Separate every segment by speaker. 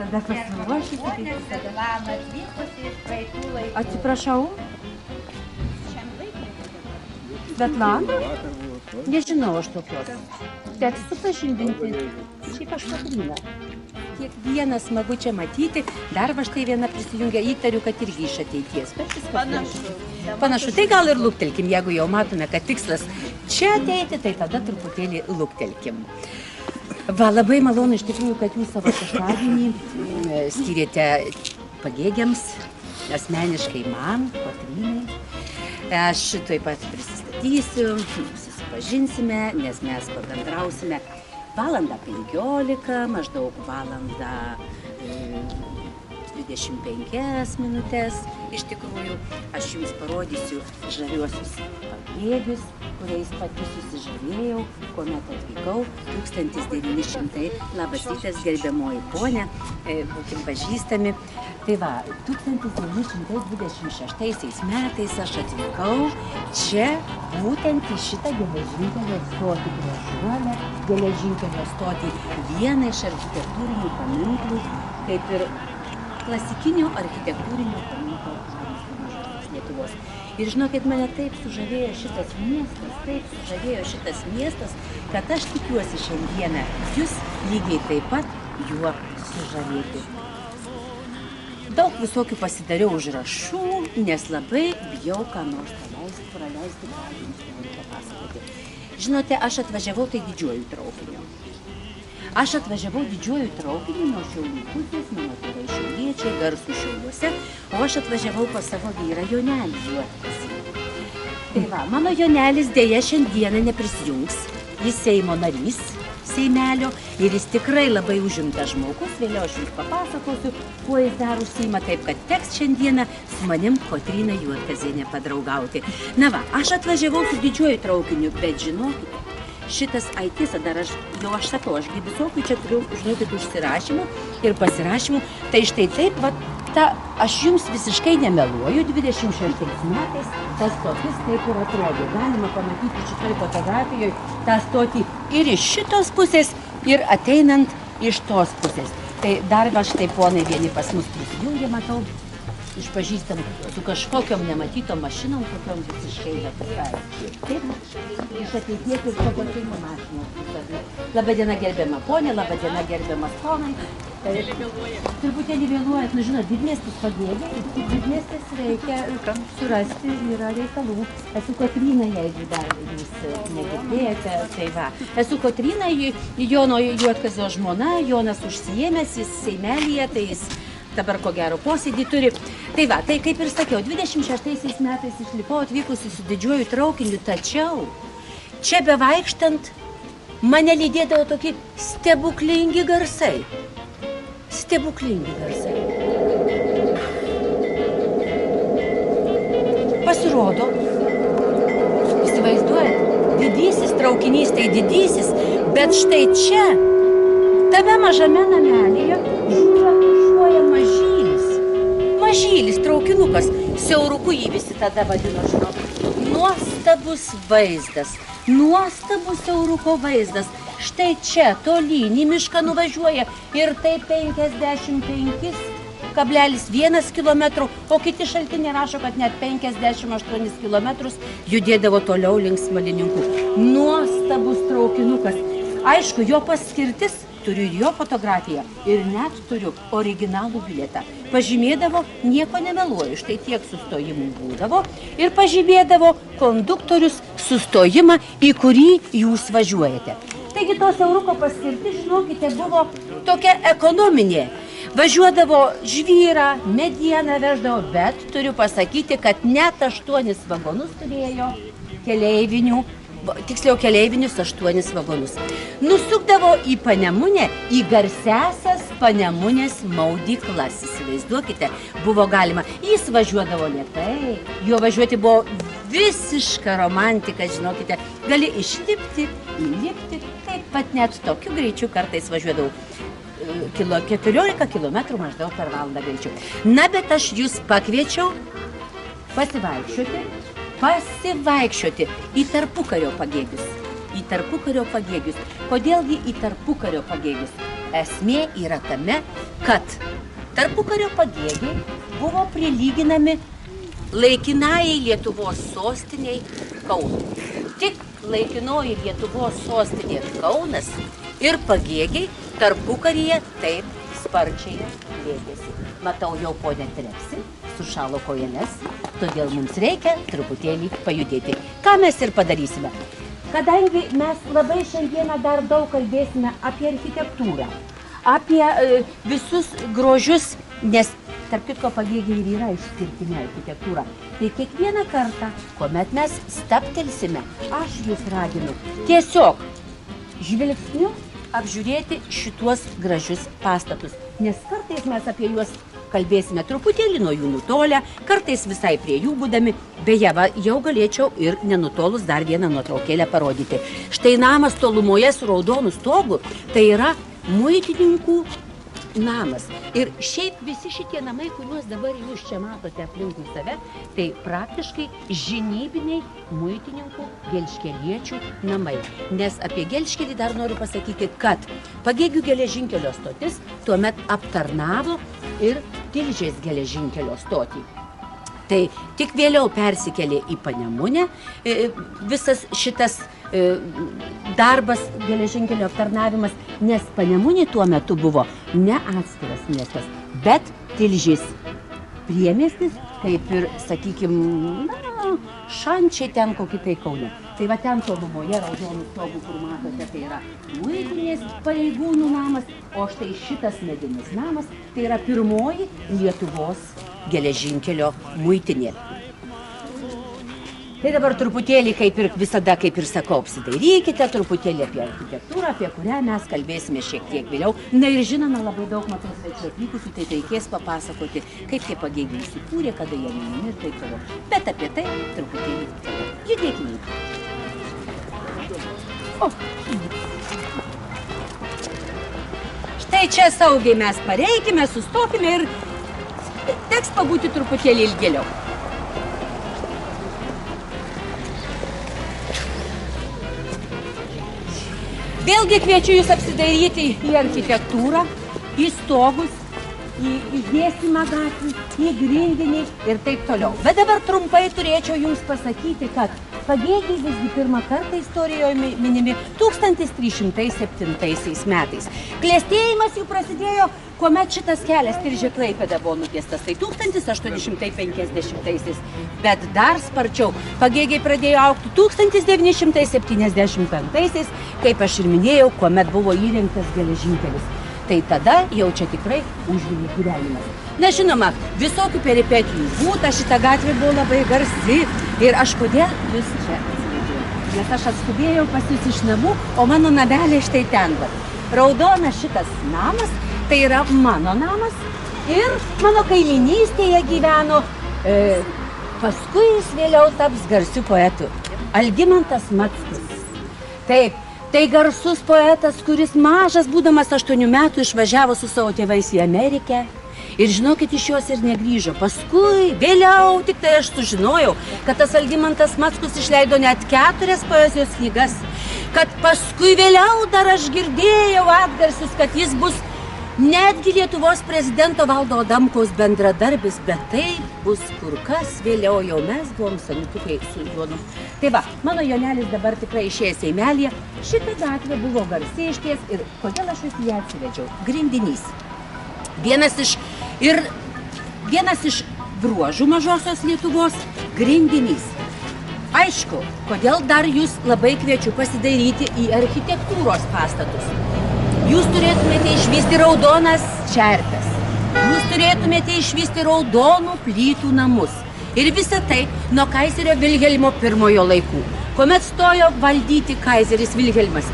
Speaker 1: visada pasiruošusi.
Speaker 2: Nes Svetlana atvykusi iš praeitų laikų.
Speaker 1: Atsiprašau.
Speaker 2: Šiam laikui.
Speaker 1: Svetlana? Nežinau aš tokios. Teks supažindinti. Šiaip aš Kotryna. Kiekvieną smagu čia matyti. Dar va štai viena prisijungia. Įtariu, kad irgi iš ateities. Panašu. Tai gal ir luktelkim. Jeigu jau matome, kad tikslas čia ateiti, tai tada truputėlį luktelkim. Va, labai malonu iš tikrųjų, kad jūs savo šeštadienį skyrėte pagėgiams, asmeniškai man, Kotrynai. Aš taip pat prisistatysiu, susipažinsime, nes mes pabendrausime valandą 15, maždaug valandą 25 minutės. Iš tikrųjų, aš jums parodysiu žaviuosius pagėgius, kuriais pati susižavėjau, kuomet atvykau 1900. Labas rytas, gerbiamoji ponė, būkim pažįstami. Tai va, 1926 metais aš atvykau čia būtent į šitą geležinkelio stotį Gražuolę, geležinkelio stotį, vieną iš architektūrinių paminklų, kaip ir klasikinio architektūrinio paminklo Lietuvos. Ir žinokit, mane taip sužavėjo šitas miestas, kad aš tikiuosi šiandieną jūs lygiai taip pat juo sužavėti. Daug visokių pasidariau užrašų, nes labai bijau ką nors praleisti, ką jums noriu papasakoti. Žinote, aš atvažiavau tai didžiuoju traukiniu. Aš atvažiavau didžiuoju traukiniu nuo Šiaulių pusės, mano tėvai šiauliečiai, garsų Šiauliuose, o aš atvažiavau pas savo vyrą Jonelį juoktis. Tai va, mano Jonelis dėja šiandieną neprisijungs, jis Seimo narys, Seimelio, ir jis tikrai labai užimtas žmogus, vėliau aš jums papasakosiu, kuo jis dar užsiima, taip kad teks šiandieną su manim Kotryna Juodkazienė padraugauti. Na va, aš atvažiavau su didžiuoju traukiniu, bet žinokite, šitas aitisa dar aš sakau, ašgi visokių čia turiu, žinokit, užsirašymų ir pasirašymų, tai štai taip, va, aš jums visiškai nemeluoju, 26 metais ta stotis taip ir atrodė. Galima pamatyti šitoj fotografijoje tą stotį ir iš šitos pusės, ir ateinant iš tos pusės. Tai dar va štai ponai vieni pas mus prisijungė, matau, išpažįstam su kažkokiom nematytom mašinom, kokiom visiškai Lietuvai. Taip, iš ateities ir to pačiamo mašinos. Labadiena gerbiama ponė, labadiena gerbiamas ponai. Truputėlį vėluojat, nu žinot, didmiestis pagėgė, ir didmiestis reikia surasti, yra reikalų. Esu Kotryna, jeigu dar jūs negirdėjote, tai va. Esu Kotryna, Jono Juodkazio žmona, Jonas užsiėmęs, jis Seimelyje, tai jis dabar ko gero posėdį turi. Tai va, tai kaip ir sakiau, 26 metais išlipau atvykusi su didžiuoju traukiniu, tačiau čia bevaikštant mane lydėdavo tokie stebuklingi garsai. Stebuklingi garsai. Pasirodo, įsivaizduojat, didysis traukinys tai didysis, bet štai čia, tame mažame namelėje, žuoja mažylis traukinukas, siauruku jį visi tada vadino, žinok. Nuostabus vaizdas, nuostabus siauruko vaizdas. Štai čia, tolyn į mišką nuvažiuoja ir tai 55,1 kilometrų, o kiti šaltiniai rašo, kad net 58 kilometrus judėdavo toliau link Smalininkų. Nuostabus traukinukas. Aišku, jo paskirtis, turiu ir jo fotografiją ir net turiu originalų bilietą. Pažymėdavo, nieko nemeluoju, štai tiek sustojimų būdavo ir pažymėdavo konduktorius sustojimą, į kurį jūs važiuojate. Taigi to siauruko paskirtis, žinokite, buvo tokia ekonominė. Važiuodavo žvyrą, medieną veždavo, bet turiu pasakyti, kad net 8 vagonus turėjo keleivinių, tiksliau keleivinius 8 vagonus. Nusukdavo į Panemunę, į garsiasias Panemunės maudyklas. Įsivaizduokite, buvo galima. Jis važiuodavo lėtai, jo važiuoti buvo visiška romantika, žinokite. Gali išlipti, įlipti, taip pat net tokiu greičiu kartais važiuodavau. 14 km maždaug per valandą greičiu. Na, bet aš jūs pakviečiau pasivaikščioti į tarpukario pagėgius. Kodėlgi į tarpukario pagėgius? Esmė yra tame, kad tarpukario pagėgiai buvo prilyginami laikinajai Lietuvos sostiniai Kaunui. Tik laikinoji Lietuvos sostinė Kaunas ir pagėgiai tarpukaryje taip sparčiai plėtėsi. Matau, jau ponė trepsi, sušalo kojeles, todėl mums reikia truputėlį pajudėti. Ką mes ir padarysime? Kadangi mes labai šiandieną dar daug kalbėsime apie architektūrą, apie visus grožius, nes tarp kitko pagėgiai ir yra išskirtinė architektūra. Tai kiekvieną kartą, kuomet mes stabtelsime, aš jūs raginu tiesiog žvilgsniu apžiūrėti šituos gražius pastatus. Nes kartais mes apie juos kalbėsime truputėlį nuo jų nutolę, kartais visai prie jų būdami. Beje, jau galėčiau ir nenutolus dar vieną nuotraukėlę parodyti. Štai namas tolumoje su raudonu stogu, tai yra muitininkų namas. Ir šiaip visi šitie namai, kuriuos dabar jūs čia matote aplinkui save, tai praktiškai žinybiniai muitininkų gelžkeliečių namai. Nes apie gelžkelį dar noriu pasakyti, kad Pagėgių geležinkelio stotis tuomet aptarnavo ir Tilžės geležinkelio stotį. Tai tik vėliau persikėlė į Panemunę visas šitas darbas, geležinkelio aptarnavimas, nes Panemunė tuo metu buvo ne atskiras miestas, bet Tilžės priemiestis, kaip ir, sakykime, Šančiai ten kokį tai Kaune. Tai va ten tolumoje raudonų stogų, kur matote, tai yra muitinės pareigūnų namas, o štai šitas medinis namas, tai yra pirmoji Lietuvos geležinkelio muitinė. Tai dabar truputėlį, kaip ir visada, kaip ir sakau, apsidairykite truputėlį apie architektūrą, apie kurią mes kalbėsime šiek tiek vėliau. Na ir žinoma, labai daug matau svečių atvykusių, tai reikės papasakoti, kaip tie pagėgiai įsikūrė, kada jie minimi ir taip toliau. Bet apie tai truputėlį judėkime. Štai čia saugiai mes pareikime, sustokime ir teks pabūti truputėlį ilgėliau. Vėlgi kviečiu jūs apsidairyti į architektūrą, į stogus, į išdėstymą gatvių, į grindinį ir taip toliau. Bet dabar trumpai turėčiau jums pasakyti, kad Pagėgiai visgi pirmą kartą istorijoje minimi 1307 metais. Klestėjimas jų prasidėjo, kuomet šitas kelias Tilžė-Klaipėda buvo nutiestas, tai 1850-aisiais. Bet dar sparčiau Pagėgiai pradėjo augti 1975-aisiais, kaip aš ir minėjau, kuomet buvo įrengtas geležinkelis. Tai tada jau čia tikrai užvirė gyvenimas. Na žinoma, visokių peripetijų būta, šita gatvė buvo labai garsi ir aš kodėl jūs čia atsivedžiau. Nes aš atskubėjau pas jūs iš namų, o mano namelė štai ten. Raudonas šitas namas, tai yra mano namas ir mano kaiminystėje gyveno, paskui jis vėliau taps garsiu poetu. Algimantas Mackus. Taip. Tai garsus poetas, kuris mažas, būdamas 8 metų, išvažiavo su savo tėvais į Ameriką. Ir žinokit, iš jos ir negrįžo. Paskui, vėliau, tik tai aš sužinojau, kad tas Algimantas Mackus išleido net 4 poezijos knygas. Kad paskui vėliau dar aš girdėjau atgarsius, kad jis bus netgi Lietuvos prezidento Valdo Adamkaus bendradarbis, bet tai bus kur kas vėliau, jau mes buvom sanitukai su Jonu. Tai va, mano Jonelis dabar tikrai išėjęs Seimelyje, šita gatvė buvo garsiai išties ir kodėl aš jūs ją atsivedžiau? Grindinys. Vienas iš bruožų mažosios Lietuvos – grindinys. Aišku, kodėl dar jūs labai kviečiu pasidairyti į architektūros pastatus. Jūs turėtumėte išvysti raudonas čerpes, jūs turėtumėte išvysti raudonų plytų namus. Ir visa tai nuo kaizerio Vilhelmo I laikų. Kuomet stojo valdyti kaizeris Vilhelmas I,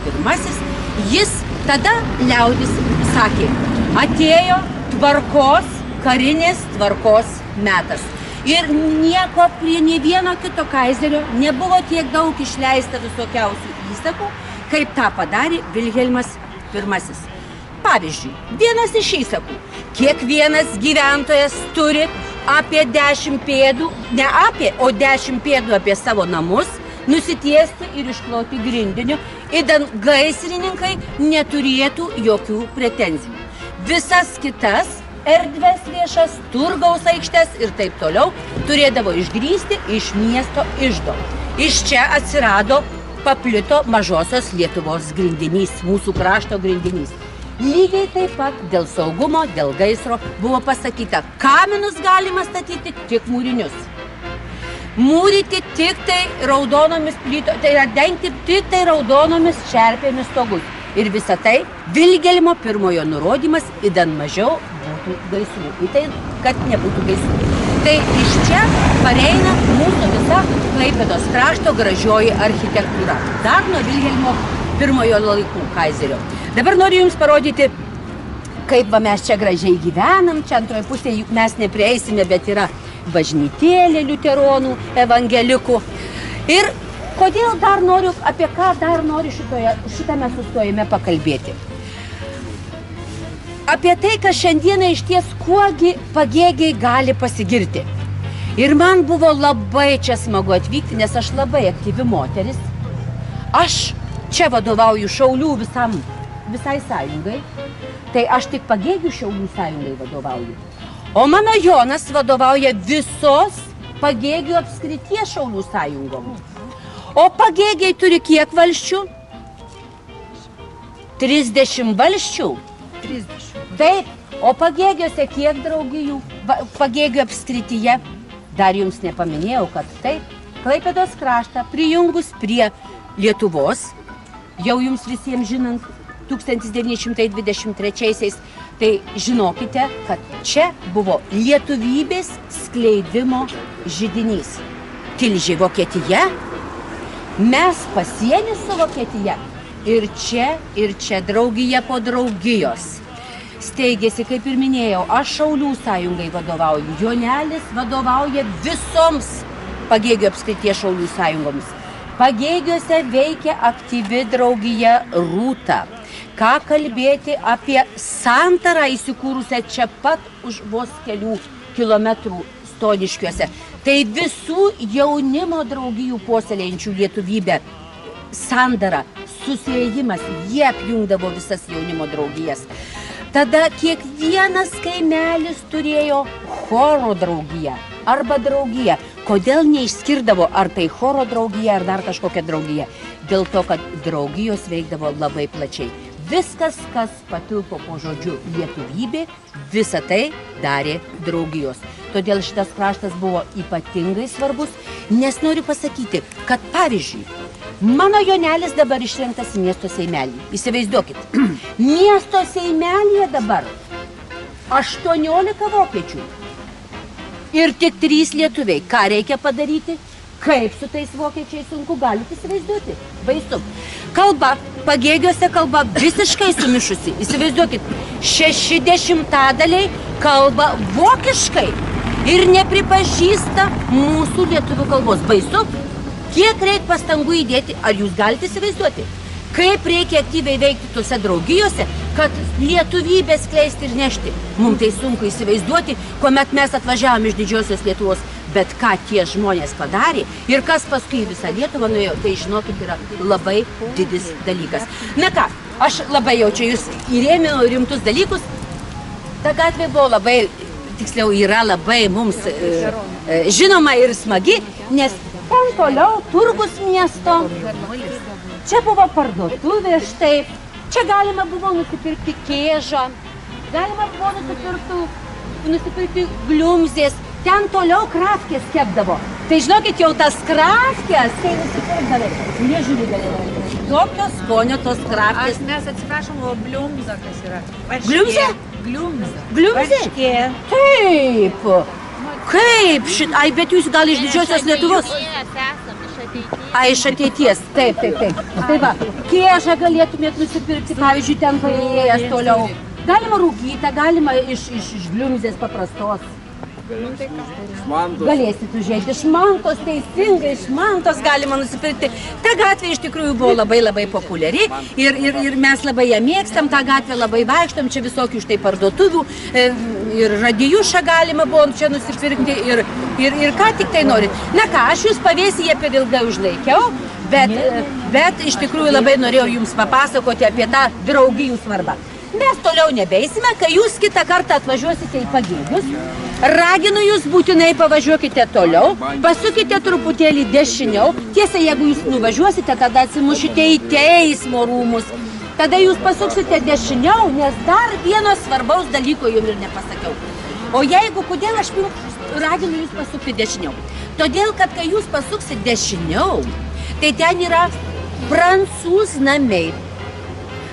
Speaker 1: jis tada liaudis sakė, atėjo tvarkos, karinės tvarkos metas. Ir nieko prie nei vieno kito kaizerio nebuvo tiek daug išleista visokiausių įsakų, kaip tą padarė Vilhelmas I. Pavyzdžiui, vienas iš įsakų. Kiekvienas gyventojas turi apie 10 pėdų, ne apie, o 10 pėdų apie savo namus, nusitiesti ir iškloti grindiniu Įdan gaisrininkai neturėtų jokių pretenzijų. Visas kitas erdves viešas, turgaus aikštes ir taip toliau turėdavo išgrįsti iš miesto iždo. Iš čia atsirado, paplito mažosios Lietuvos grindinys, mūsų krašto grindinys. Lygiai taip pat dėl saugumo, dėl gaisro buvo pasakyta, kaminus galima statyti tik mūrinius. Mūryti tik tai raudonomis plytomis, tai yra dengti tik tai raudonomis čerpėmis stogus. Ir visą tai Vilhelmo I nurodymas, įdan mažiau būtų gaisrų. Į tai, kad nebūtų gaisrų. Tai iš čia pareina mūsų visa Klaipėdos krašto gražioji architektūra. Dar nuo Vilhelmo I laikų kaizerio. Dabar noriu Jums parodyti, kaip va mes čia gražiai gyvenam. Čia antroje pusėje mes neprieisime, bet yra bažnytėlė liuteronų, evangelikų. Ir kodėl dar noriu, apie ką dar noriu šitame sustojime pakalbėti? Apie tai, kad šiandieną iš ties kuogi pagėgiai gali pasigirti. Ir man buvo labai čia smagu atvykti, nes aš labai aktyvi moteris. Aš čia vadovauju Šaulių visai sąjungai, tai aš tik Pagėgių Šaulių sąjungai vadovauju. O mano Jonas vadovauja visos Pagėgių apskrities Šaulių sąjungom. O Pagėgiai turi kiek valsčių? 30 valsčių. 30. Taip, o Pagėgiuose kiek draugijų? Pagėgių apskrityje. Dar Jums nepaminėjau, kad taip, Klaipėdos kraštą prijungus prie Lietuvos, jau Jums visiems žinant, 1923-aisiais, tai žinokite, kad čia buvo lietuvybės skleidimo židinys. Tilžė Vokietija, mes pasienį su Vokietija ir čia draugija po draugijos. Steigėsi, kaip ir minėjau, aš Šaulių sąjungai vadovauju, Jonelis vadovauja visoms Pagėgių apskrities Šaulių sąjungoms. Pagėgiuose veikia aktyvi draugija Rūta. Ką kalbėti apie Santarą įsikūrusią čia pat už vos kelių kilometrų Stoniškiuose. Tai visų jaunimo draugijų puoselėjančių lietuvybę sandara, susiejimas, jie apjungdavo visas jaunimo draugijas. Tada kiekvienas kaimelis turėjo choro draugiją arba draugiją. Kodėl neišskirdavo, ar tai choro draugija, ar dar kažkokia draugija? Dėl to, kad draugijos veikdavo labai plačiai. Viskas, kas patilpo po žodžiu lietuvybė, visą tai darė draugijos. Todėl šitas kraštas buvo ypatingai svarbus, nes noriu pasakyti, kad pavyzdžiui, mano Jonelis dabar išrinktas į miesto seimelį. Įsivaizduokit, miesto seimelyje dabar 18 vokiečių ir tik 3 lietuviai. Ką reikia padaryti? Kaip su tais vokiečiais sunku, galite įsivaizduoti. Baisu. Kalba, Pagėgiuose kalba visiškai sumišusi. Įsivaizduokit, 60% kalba vokiškai ir nepripažįsta mūsų lietuvių kalbos. Baisu. Kiek reikia pastangų įdėti, ar jūs galite įsivaizduoti? Kaip reikia aktyviai veikti tose draugijose, kad lietuvybę skleisti ir nešti. Mums tai sunku įsivaizduoti, kuomet mes atvažiavom iš didžiosios Lietuvos, bet ką tie žmonės padarė ir kas paskui visą Lietuvą nuėjo, tai žinokit, yra labai didis dalykas. Na ką, aš labai jaučiu, jūs įrėminau rimtus dalykus. Ta gatvė buvo labai, tiksliau yra labai mums žinoma ir smagi, nes ten toliau turgus miesto. Čia buvo parduotuvė, štai. Čia galima buvo nusipirkti kėžą, galima buvo nusipirkti gliumzės. Ten toliau krafkės kepdavo. Tai žinokit, jau tas krafkės, kai nusipirkdavai, nežiūrį galėjo. Tokio skonio tos krafkės.
Speaker 2: Mes atsiprašom, o bliumza kas yra?
Speaker 1: Gliumzė?
Speaker 2: Gliumza.
Speaker 1: Gliumzė?
Speaker 2: Varškė.
Speaker 1: Taip. Kaip šit? Ai, bet jūs gal iš didžiosios Lietuvos? Ai, iš ateities. Taip. Tai va, kėžą galėtumėt nusipirkti, pavyzdžiui, ten paėjęs toliau. Galima rūkytą, galima iš gliumzės paprastos. Galėsit užėti iš mantos, teisingai, iš mantos galima nusipirkti. Ta gatvė iš tikrųjų buvo labai populiari ir mes labai ją mėgstam, tą gatvę labai vaikštom, čia visokių štai parduotuvių ir radijušą galima buvo čia nusipirkti ir ką tik tai norit. Na ką, aš jūs pavėsyje per ilgai užlaikiau, Bet iš tikrųjų labai norėjau jums papasakoti apie tą draugijų svarbą. Mes toliau nebeisime, kai jūs kitą kartą atvažiuosite į Pagėgius. Raginu jūs būtinai pavažiuokite toliau, pasukite truputėlį dešiniau. Tiesa, jeigu jūs nuvažiuosite, tada atsimušite į teismo rūmus. Tada jūs pasuksite dešiniau, nes dar vieno svarbaus dalyko jums ir nepasakiau. O jeigu, kodėl aš raginu jūs pasukti dešiniau? Todėl, kad kai jūs pasuksit dešiniau, tai ten yra prancūznamiai.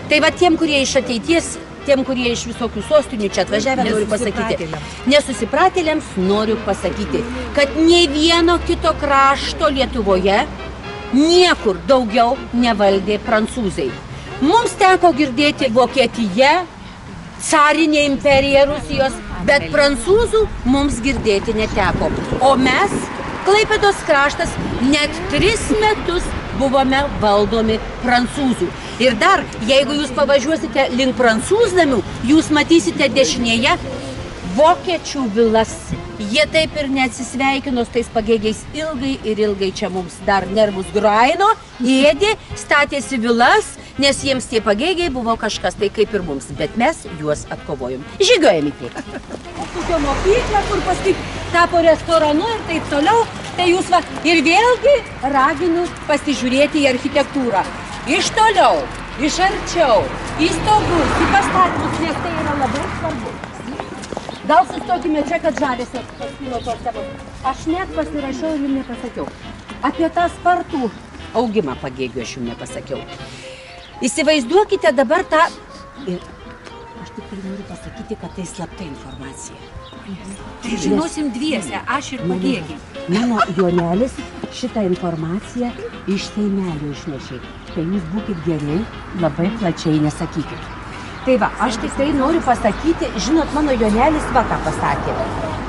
Speaker 1: Tai va tiem, kurie iš ateities, tiem, kurie iš visokių sostinių čia atvažiavę, noriu pasakyti. Nesusipratėliams noriu pasakyti, kad nei vieno kito krašto Lietuvoje niekur daugiau nevaldė prancūzai. Mums teko girdėti Vokietija, carinė imperija Rusijos, bet prancūzų mums girdėti neteko. O mes, Klaipėdos kraštas, net 3 metus buvome valdomi prancūzų. Ir dar, jeigu jūs pavažiuosite link prancūznamių, jūs matysite dešinėje vokiečių vilas. Jie taip ir neatsisveikino su tais Pagėgiais ilgai čia mums dar nervus graino, ėdė, statėsi vilas, nes jiems tie Pagėgiai buvo kažkas tai kaip ir mums, bet mes juos atkovojom. Žygiojame į priekį. Tokio mokyklą, kur paskui tapo restoranu ir taip toliau, tai jūs va ir vėlgi raginu pasižiūrėti į architektūrą. Iš toliau, iš arčiau, į stogus, į pastatymus, nes tai yra labai svarbu. Gal sustokime čia, kad žavėsi paskilo tos temos. Aš net pasirašiau ir jums nepasakiau. Apie tą spartų augimą Pagėgių aš jums nepasakiau. Įsivaizduokite dabar tą... Ir aš tik noriu pasakyti, kad tai slapta informacija.
Speaker 2: Tai žinosim dviese, aš ir Pagėgiai.
Speaker 1: Mano Jonelis šitą informaciją iš Seimelio išnešė. Tai jūs būkit geri, labai plačiai nesakykit. Tai va, aš tik tai noriu pasakyti, žinot, mano Jonelis va ką pasakė.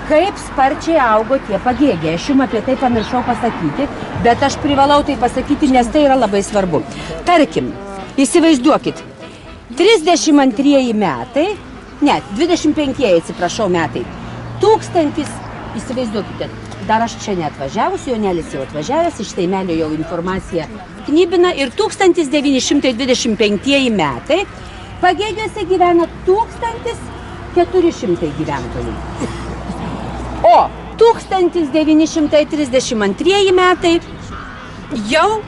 Speaker 1: Kaip sparčiai augo tie Pagėgiai. Aš jums apie tai pamiršau pasakyti, bet aš privalau tai pasakyti, nes tai yra labai svarbu. Tarkim, įsivaizduokit, 32 metai, ne, 25, atsiprašau, metai, 1000, įsivaizduokite, dar aš čia neatvažiavus, Jonelis jau atvažiavęs, iš Seimelio jau informacija knibina ir 1925 metai Pagėgiuose gyvena 1400 gyventojų. O 1932 metai jau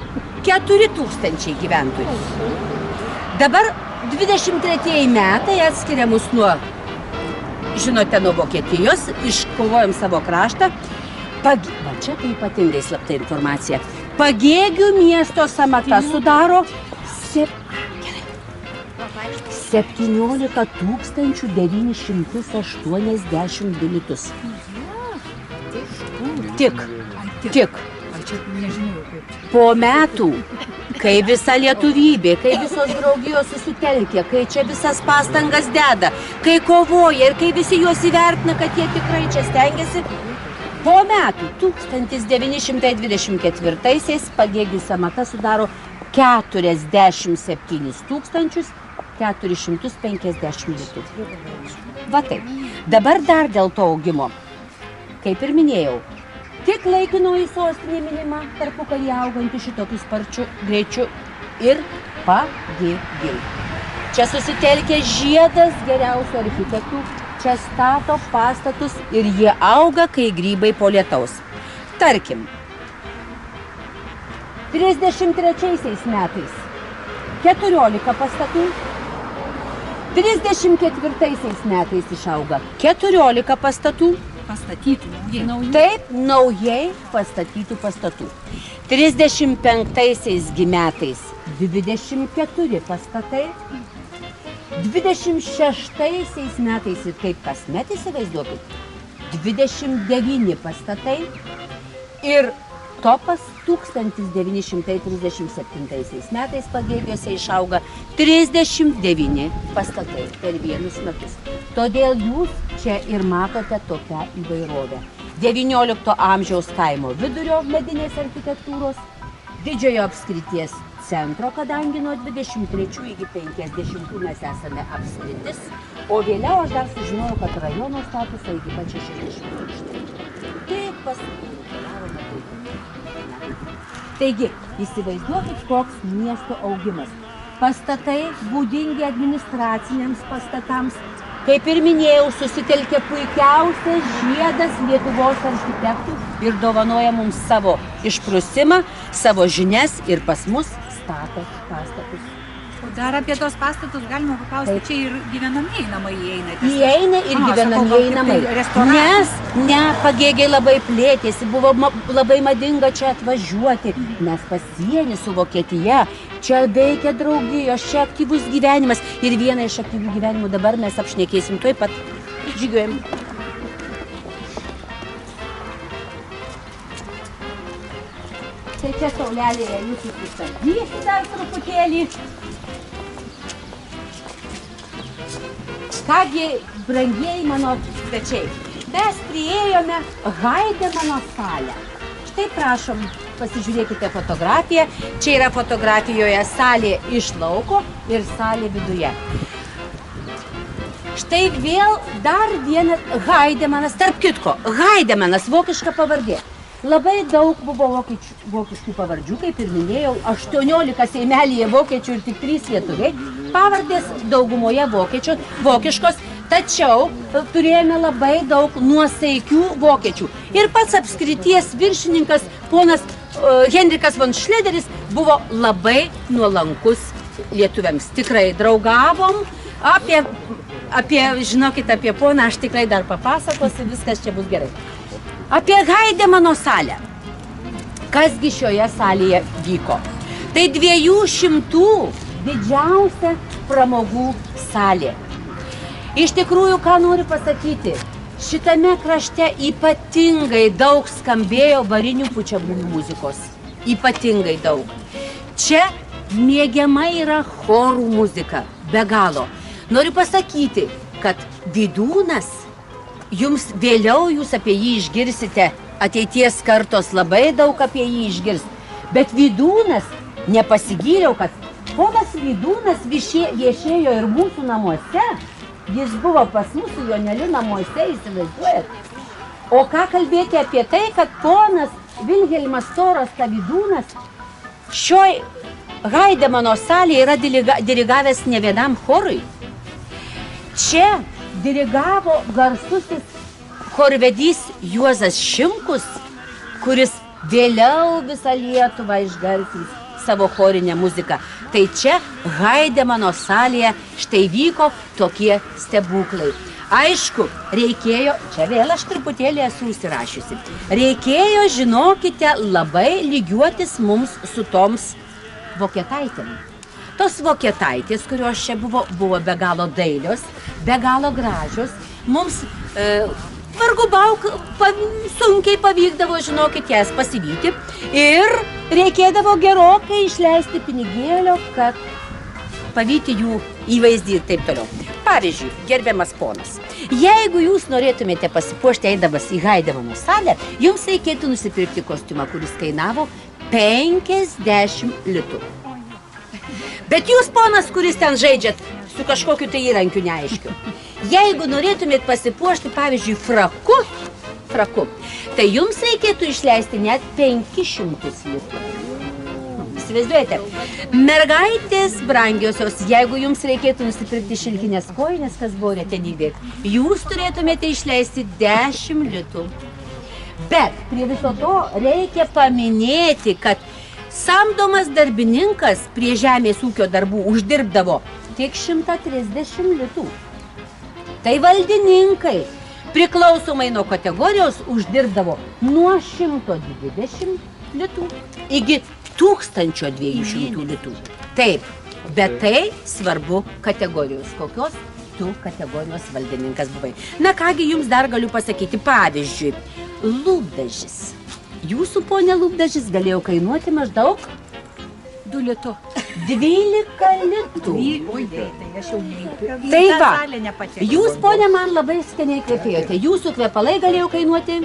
Speaker 1: 4000 gyventojų. Dabar 23 metai atskiria mus nuo, žinote, nuo Vokietijos, iškovojom savo kraštą. Va čia tai ypatingai slapta informacija. Pagėgių miesto sąmata sudaro 17 982 litus. Tik. Po metų, kai visa lietuvybė, kai visos draugijos susitelkia, kai čia visas pastangas deda, kai kovoja ir kai visi juos įvertina, kad jie tikrai čia stengiasi, po metų 1924 Pagėgių sąmata sudaro 47 450 litų. Va taip. Dabar dar dėl to augimo. Kaip ir minėjau, tik laikinoji sostinė minima tarpukarį augantį šitokiu sparčiu greičiu ir Pagėgiai. Čia susitelkia žiedas geriausių architektų, čia stato pastatus ir jie auga, kai grybai po lietaus. Tarkim, 33 metais 14 pastatų, 34 metais išauga 14 pastatų,
Speaker 2: pastatytų naujai.
Speaker 1: Taip, naujai pastatytų pastatų. 35 metais 24 pastatai, 26 metais ir kaip kasmet įsivaizduokit, 29 pastatai ir topas 1937 metais Pagėgiuose išauga 39 pastatai per vienus metus. Todėl jūs čia ir matote tokią įvairovę. 19 amžiaus kaimo vidurio medinės architektūros, didžiojo apskrities centro, kadangi nuo 23 iki 50 mes esame apskritis, o vėliau aš dar sužinojau, kad rajono statusą iki pat 60. Taip paskui. Taigi, įsivaizduokit, koks miesto augimas. Pastatai būdingi administraciniams pastatams. Kaip ir minėjau, susitelkė puikiausias žiedas Lietuvos architektų ir dovanoja mums savo išprusimą, savo žinias ir pas mus stato pastatus.
Speaker 2: O dar apie tos pastatus galima paklausti, čia ir gyvenamieji namai įeina.
Speaker 1: Įeina ir gyvenamieji namai. Nes pagėgiai labai plėtėsi, buvo labai madinga čia atvažiuoti, nes pasienį su Vokietija. Čia veikia draugijos, čia aktyvus gyvenimas. Ir vieną iš aktyvių gyvenimų dabar mes apšnekėsim, tuoj pat žygiuojam. Tai čia saulelėje jūs susistabdysi dar truputėlį. Kągi, brangieji mano svečiai, mes priėjome Haidemano salę. Štai prašom, pasižiūrėkite fotografiją. Čia yra fotografijoje salė iš lauko ir salė viduje. Štai vėl dar vienas Haidemanas, tarp kitko, Haidemanas, vokiška pavardė. Labai daug buvo vokiškų pavardžių, kaip ir minėjau, 18 seimelyje vokiečių ir tik 3 lietuviai. Pavardės daugumoje vokiškos, tačiau turėjome labai daug nuosaikių vokiečių. Ir pats apskrities viršininkas, ponas Henrikas von Schlederis, buvo labai nuolankus lietuviams. Tikrai draugavom. Žinokit, apie poną aš tikrai dar papasakosiu, viskas čia bus gerai. Apie Haidemano salę. Kasgi šioje salėje vyko? Tai 200 didžiausia pramogų salė. Iš tikrųjų, ką noriu pasakyti, šitame krašte ypatingai daug skambėjo varinių pučiamųjų muzikos. Ypatingai daug. Čia mėgiama yra chorų muzika, be galo. Noriu pasakyti, kad Vydūnas, jums vėliau jūs apie jį išgirsite, ateities kartos labai daug apie jį išgirs. Bet Vydūnas, nepasigyriau, kad ponas Vydūnas viešėjo ir mūsų namuose. Jis buvo pas mūsų Jonelių namuose, įsivaizduojat. O ką kalbėti apie tai, kad ponas Vilhelmas Storas Vydūnas šioj Haidemano salėje yra dirigavęs ne vienam chorui. Čia dirigavo garsusis chorvedys Juozas Šimkus, kuris vėliau visą Lietuvą išgarsins savo chorinę muziką. Tai čia Haidemano salėje štai vyko tokie stebuklai. Aišku, reikėjo, čia vėl aš truputėlį esu užsirašiusi, reikėjo, žinokite, labai lygiuotis mums su toms vokietaitėm. Tos vokietaitės, kurios čia buvo be galo dailios, be galo gražios, mums vargu bauk sunkiai pavykdavo, žinokit, jas pasivyti ir reikėdavo gerokai išleisti pinigėlio, kad pavyti jų įvaizdį ir taip toliau. Pavyzdžiui, gerbiamas ponas, jeigu jūs norėtumėte pasipuošti eidamas į Haidemano salę, jums reikėtų nusipirkti kostiumą, kuris kainavo 50 litų. Bet jūs, ponas, kuris ten žaidžiat su kažkokiu tai įrankiu neaiškiu, jeigu norėtumėt pasipuošti, pavyzdžiui, fraku, tai jums reikėtų išleisti net 500 litų. Įsivaizduojate, mergaitės brangiosios, jeigu jums reikėtų nusipirkti šilkinės kojines, kas buvo retenybė, jūs turėtumėte išleisti 10 litų. Bet prie viso to reikia paminėti, kad samdomas darbininkas prie žemės ūkio darbų uždirbdavo tik 130 litų. Tai valdininkai priklausomai nuo kategorijos uždirbdavo nuo 120 litų iki 1200 litų. Taip, bet tai svarbu kategorijos. Kokios tu kategorijos valdininkas buvai. Na kągi jums dar galiu pasakyti, pavyzdžiui, lūpdažis. Jūsų, ponė, lūpdažis galėjo kainuoti maždaug 2 litų. 12 litų.
Speaker 2: Oi, tai aš jau neįpiu.
Speaker 1: Tai va, jūs, ponė, man labai skaniai kvepėjote. Jūsų kvepalai galėjo kainuoti?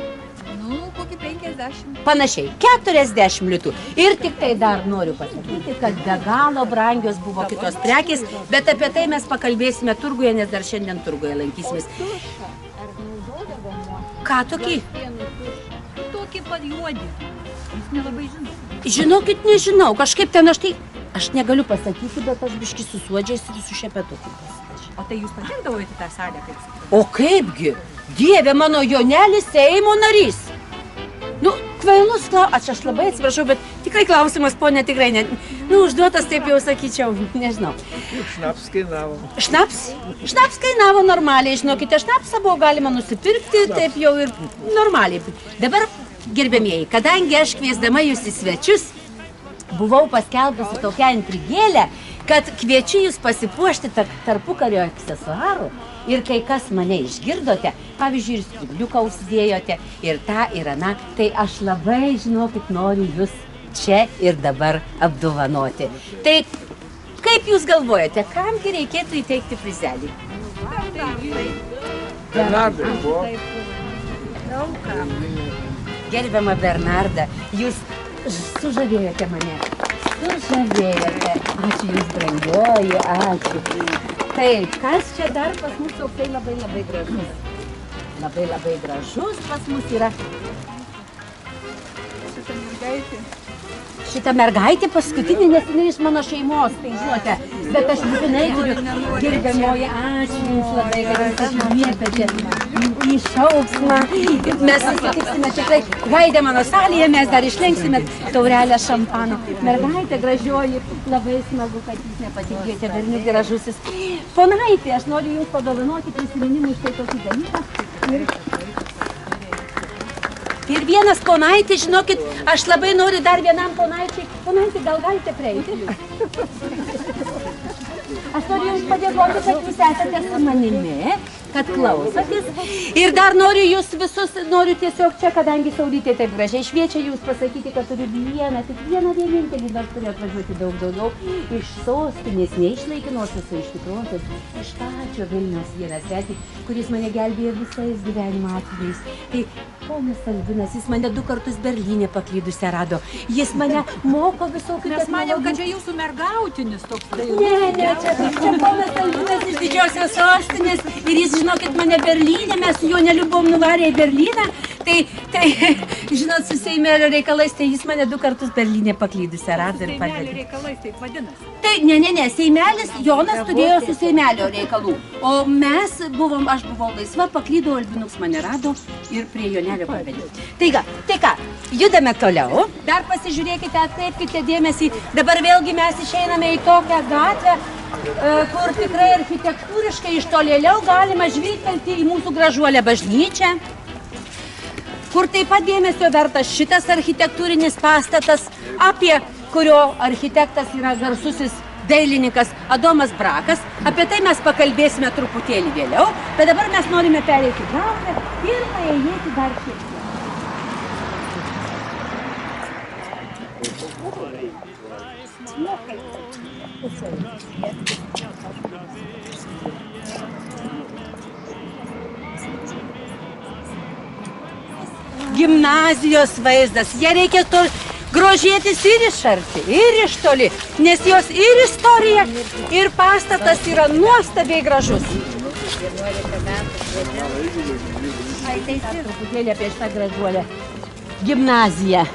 Speaker 2: Nu, kokį 50.
Speaker 1: Panašiai, 40 litų. Ir tik tai dar noriu pasakyti, kad be galo brangios buvo kitos prekės, bet apie tai mes pakalbėsime turguje, nes dar šiandien turguje lankysimės. Ką tokį?
Speaker 2: tokie pat juodi. Jūs nelabai žinot.
Speaker 1: Žinokit, nežinau, kažkaip ten aš negaliu pasakyti, bet aš biški su suodžiais ir su šepetuku.
Speaker 2: O tai jūs patekdavote į tą salę, kaip sakyti?
Speaker 1: O kaipgi? Dieve, mano Jonelis Seimo narys. Nu, kvailus klausimas, aš labai atsiprašau, bet tikrai klausimas, ponė, tikrai ne. Nu, užduotas taip jau sakyčiau, nežinau.
Speaker 3: Šnaps kainavo.
Speaker 1: Šnaps? Šnaps kainavo normaliai, žinokite, šnapsą buvo galima nusipirkti, taip jau ir normaliai. Dabar, gerbėmieji, kadangi aš kviesdama jūs į svečius, buvau paskelbusi tokią intrigėlę, kad kviečiu jūs pasipuošti tarpukario aksesuarų ir kai kas mane išgirdote, pavyzdžiui, ir stribliuką užsidėjote, ir tą, ir aną, tai aš labai, žinokit, noriu jūs čia ir dabar apdovanoti. Tai kaip jūs galvojate, kamgi reikėtų įteikti prizelį?
Speaker 3: Bernardai buvo.
Speaker 1: Gerbiama Bernarda, jūs sužavėjote mane. Sužavėjote. Ačiū jūs, brangioji, ačiū. Taip, kas čia dar pas mus toksai labai gražus? Labai gražus pas mus yra.
Speaker 2: Šitą mergaitę.
Speaker 1: Šitą mergaitę paskutinį, nes jinai iš mano šeimos, tai žinote. Bet aš būtinai turiu, gerbiamoji, ačiū jums labai, kad jūs atliepėte į šauksmą. Mes susitiksime tikrai Gaidė mano salėje, mes dar išlenksime taurelę šampano. Mergaitė gražioji, labai smagu, kad jūs nepatikėjote, berniuk gražusis. Ponaitė, aš noriu jums padovanoti prisiminimų štai tokį dalyką. Ir vienas ponaitė, žinokit, aš labai noriu dar vienam ponaičiai. Ponaitė, gal galite prieiti? Aš noriu jums padėkoti, kad jūs esate su manimi, kad klausotės. Ir dar noriu jūs visus, noriu tiesiog čia, kadangi saulytė taip gražiai šviečia, jūs pasakyti, kad turiu tik vieną vienintelį, nors turiu atvažiuoti daug daugiau iš sostinės, ne iš laikinosios, o iš tikrosios, iš pačio Vilniaus vienas svečias, kuris mane gelbėjo visais gyvenimo atvejais. Tai ponas Albinas, jis mane 2 kartus Berlyne paklydusią rado. Jis mane moko visokių...
Speaker 2: Mes maniau, kad čia jūsų mergautinis toks.
Speaker 1: Ne, čia ponas Albinas iš didžiosios sostinės ir jis, žinokit, mane Berlyne, mes su Joneliu buvom nuvarę į Berlyną, tai, žinot, su Seimelio reikalais, tai jis mane 2 kartus Berlyne paklydusią rado ir padėjo.
Speaker 2: Seimelio reikalais, taip vadinasi.
Speaker 1: Tai, ne, Seimelis, Jonas turėjo su Seimelio reikalų, o mes buvom, aš buvau laisva, paklydau, Albinuks mane rado ir prie Jonelio pavedė. Tai ką, judame toliau, dar pasižiūrėkite, atkreipkite dėmesį, dabar vėlgi mes išeiname į tokią gatvę, kur tikrai architektūriškai iš tolėliau galima žvilgtelti į mūsų gražuolę bažnyčią, kur taip pat dėmesio vertas šitas architektūrinis pastatas, apie kurio architektas yra garsusis dailininkas Adomas Brakas. Apie tai mes pakalbėsime truputėlį vėliau, bet dabar mes norime pereiti gatvę ir paėjėti dar šiek tiek. Gimnazijos vaizdas, jie reikia to grožėtis ir iš arti, ir iš toli, nes jos ir istorija, ir pastatas yra nuostabiai gražus. Truputėlį apie šitą gražuolę gimnaziją.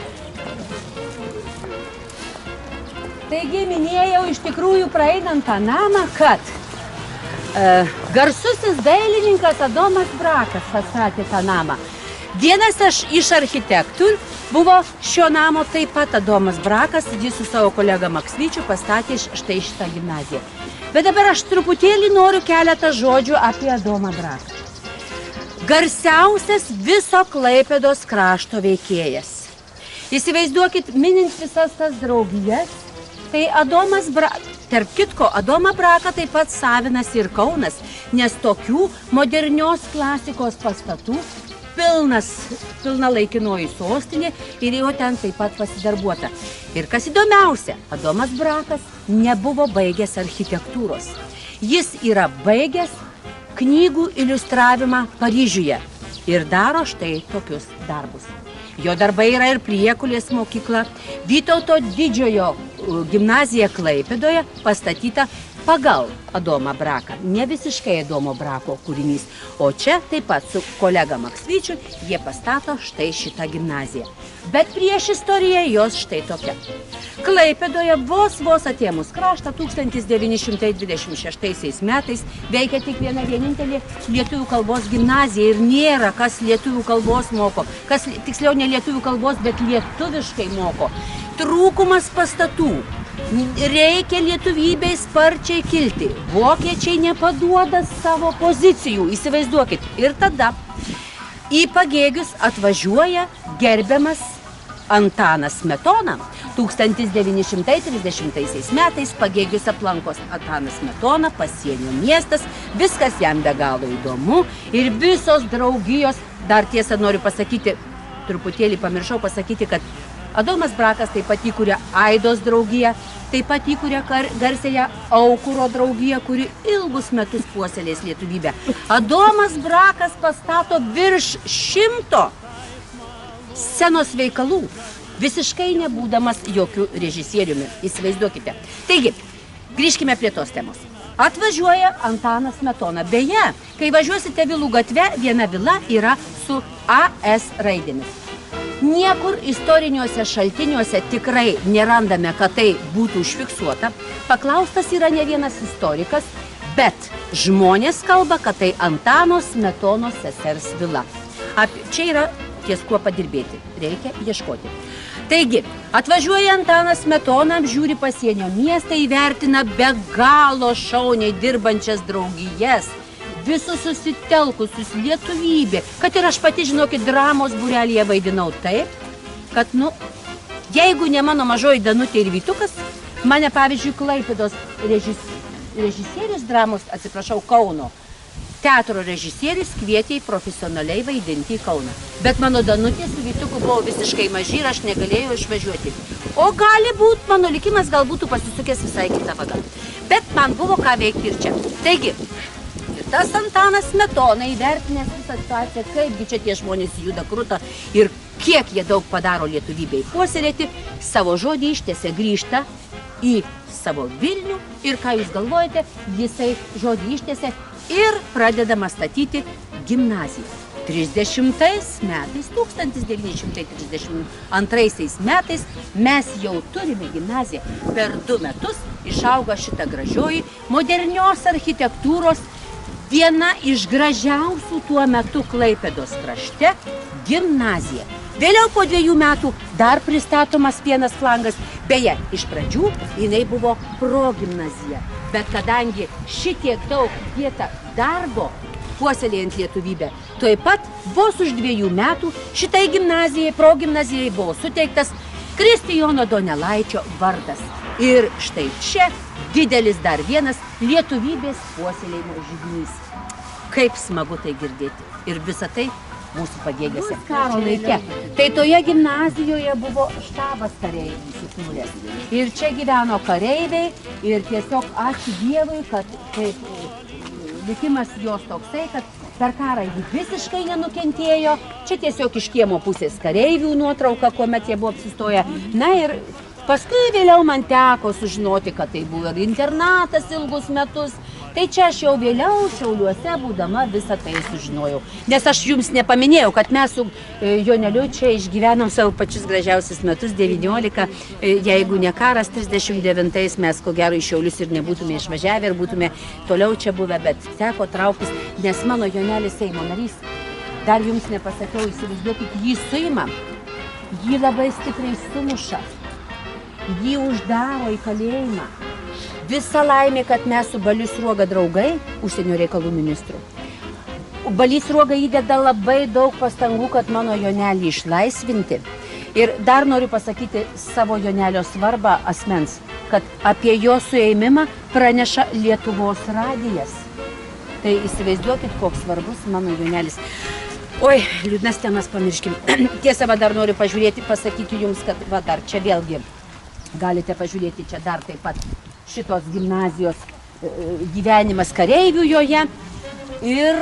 Speaker 1: Taigi minėjau iš tikrųjų praeinant tą namą, kad garsusis dailininkas Adomas Brakas pastatė tą namą. Vienas iš architektų buvo šio namo taip pat Adomas Brakas, jis su savo kolega Maksvyčiu pastatė štai šitą gimnaziją. Bet dabar aš truputėlį noriu keletą žodžių apie Adomą Braką. Garsiausias viso Klaipėdos krašto veikėjas. Įsivaizduokit, minint visas tas draugijas, tai Adomas Brakas, tarp kitko, Adomą Braką taip pat savinasi ir Kaunas, nes tokių modernios klasikos pastatų pilna laikinoji sostinė ir jo ten taip pat pasidarbuota. Ir kas įdomiausia, Adomas Brakas nebuvo baigęs architektūros. Jis yra baigęs knygų iliustravimą Paryžiuje ir daro štai tokius darbus. Jo darbai yra ir Priekulės mokykla, Vytauto Didžiojo gimnazija Klaipėdoje pastatyta pagal Adomą Braką, ne visiškai Adomo Brako kūrinys, o čia taip pat su kolega Maksvyčiu jie pastato štai šitą gimnaziją. Bet prieš istoriją jos štai tokia. Klaipėdoje vos atėmus kraštą 1926 metais veikia tik viena vienintelė lietuvių kalbos gimnazija ir nėra kas lietuvių kalbos moko, kas tiksliau ne lietuvių kalbos, bet lietuviškai moko. Trūkumas pastatų. Reikia lietuvybei sparčiai kilti. Vokiečiai nepaduoda savo pozicijų, įsivaizduokit. Ir tada į Pagėgius atvažiuoja gerbiamas Antanas Smetona. 1930 metais Pagėgius aplankos Antanas Smetona, pasienio miestas, viskas jam be galo įdomu ir visos draugijos, dar tiesą noriu pasakyti, truputėlį pamiršau pasakyti, kad Adomas Brakas taip pat įkūrė Aidos draugiją, taip pat įkūrė garsiąją Aukuro draugiją, kuri ilgus metus puoselės lietuvybę. Adomas Brakas pastato virš 100 scenos veikalų, visiškai nebūdamas jokių režisieriumi. Įsivaizduokite. Taigi, grįžkime prie tos temos. Atvažiuoja Antanas Smetona. Beje, kai važiuosite Vilų gatve, viena vila yra su AS raidėmis. Niekur istoriniuose šaltiniuose tikrai nerandame, kad tai būtų užfiksuota. Paklaustas yra ne vienas istorikas, bet žmonės kalba, kad tai Antano Smetonos sesers vila. Čia yra ties kuo padirbėti. Reikia ieškoti. Taigi, atvažiuoja Antanas Smetona, apžiūri pasienio miestą, įvertina be galo šauniai dirbančias draugijas, visus susitelkusius lietuvybė, kad ir aš pati, žinokit, dramos būrelyje vaidinau taip, kad, jeigu ne mano mažoji Danutė ir Vytukas, mane, pavyzdžiui, Klaipėdos režisierius dramos, Kauno, teatro režisierius kvietė profesionaliai vaidinti į Kauną. Bet mano Danutė su Vytuku buvo visiškai maži ir aš negalėjau išvažiuoti. O gali būt, mano likimas gal būtų pasisukęs visai kitą vagą. Bet man buvo ką veikti ir čia. Taigi, tas Antanas Smetona įvertinęs visą situaciją, kaipgi čia tie žmonės juda kruta ir kiek jie daug padaro lietuvybei puoselėti, savo žodį ištiesia, grįžta į savo Vilnių ir ką jūs galvojate, jisai žodį ištiesia ir pradedama statyti gimnaziją. 1932 metais mes jau turime gimnaziją. Per 2 metus išauga šita gražioji modernios architektūros viena iš gražiausių tuo metu Klaipėdos krašte gimnazija. Vėliau po 2 metų dar pristatomas vienas flangas. Beje, iš pradžių jinai buvo progimnazija. Bet kadangi šitiek daug dėta darbo puoselėjant lietuvybę, tuoj pat vos už 2 metų šitai gimnazijai, progimnazijai buvo suteiktas Kristijono Donelaičio vardas. Ir štai čia didelis dar vienas lietuvybės puoselėjimo židinys. Kaip smagu tai girdėti. Ir visa tai mūsų Pagėgiuose karo laike. Tai toje gimnazijoje buvo štabas kareivių įsikūręs. Ir čia gyveno kareiviai ir tiesiog ačiū Dievui, kad likimas jos toksai, kad per karą ji visiškai nenukentėjo. Čia tiesiog iš kiemo pusės kareivių nuotrauka, kuomet jie buvo apsistoję. Na ir paskui vėliau man teko sužinoti, kad tai buvo internatas ilgus metus. Tai čia aš jau vėliau Šiauliuose būdama visą tai sužinojau. Nes aš jums nepaminėjau, kad mes su Joneliu čia išgyvenom savo pačius gražiausius metus, 19, jeigu ne karas, 39 mes ko gero į Šiaulius ir nebūtume išvažiavę ir būtume toliau čia buvę, bet teko trauktis, nes mano Jonelis Seimo narys, dar jums nepasakiau, įsivaizduokit, jį suima, jį labai stipriai sumuša, jį uždaro į kalėjimą. Visa laimė, kad mes su Baliu Sruoga draugai, užsienio reikalų ministru. Balys Sruoga įdeda labai daug pastangų, kad mano Jonelį išlaisvinti. Ir dar noriu pasakyti savo Jonelio svarbą asmens, kad apie jo suėmimą praneša Lietuvos radijas. Tai įsivaizduokit, koks svarbus mano Jonelis. Oi, liūdnas temas pamirškim. Tiesa, dar noriu pasakyti jums, kad dar čia vėlgi galite pažiūrėti čia dar taip pat šitos gimnazijos gyvenimas kareivių joje. Ir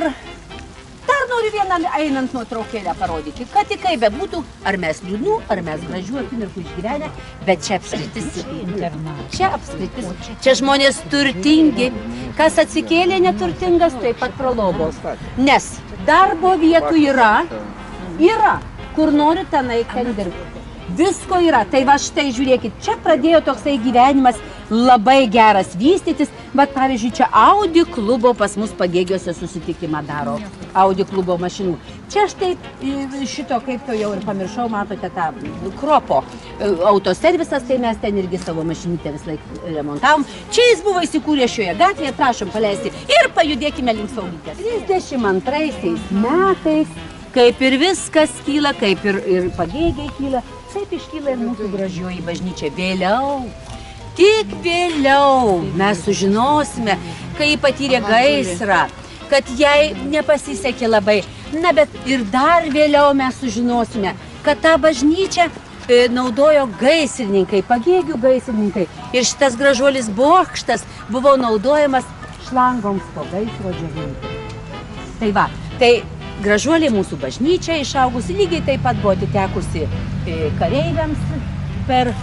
Speaker 1: dar noriu vieną einant nuotraukėlę parodyti, kad tik kaip bebūtų, ar mes liūdnų, ar mes gražių akimirkų išgyvenę, bet čia apskritis internatas. Čia apskritis, čia žmonės turtingi, kas atsikėlė neturtingas, taip pat pralobos. Nes darbo vietų yra, kur nori tenai ten dirbti. Visko yra, tai va štai žiūrėkit, čia pradėjo toksai gyvenimas labai geras vystytis, bet pavyzdžiui, čia Audi klubo pas mus Pagėgiuose susitikimą daro, Audi klubo mašinų. Čia štai šito, kaip to jau ir pamiršau, matote tą Kropo autoservisas, tai mes ten irgi savo mašinytę vis laik remontavom. Čia jis buvo įsikūrę šioje gatvėje, prašom paleisti ir pajudėkime link Saulytės. 32 metais, kaip ir viskas kyla, kaip ir Pagėgiai kyla, taip iškyla ir mūsų gražioji bažnyčia. Vėliau, tik vėliau mes sužinosime, kai patyrė gaisrą, kad jai nepasisekė labai. Na, bet ir dar vėliau mes sužinosime, kad tą bažnyčią naudojo gaisrininkai, Pagėgių gaisrininkai. Ir šitas gražuolis bokštas buvo naudojamas šlangoms po gaisro džiovinti. Tai va, tai gražuolė mūsų bažnyčia išaugusi, lygiai taip pat buvo atitekusi kareiviams per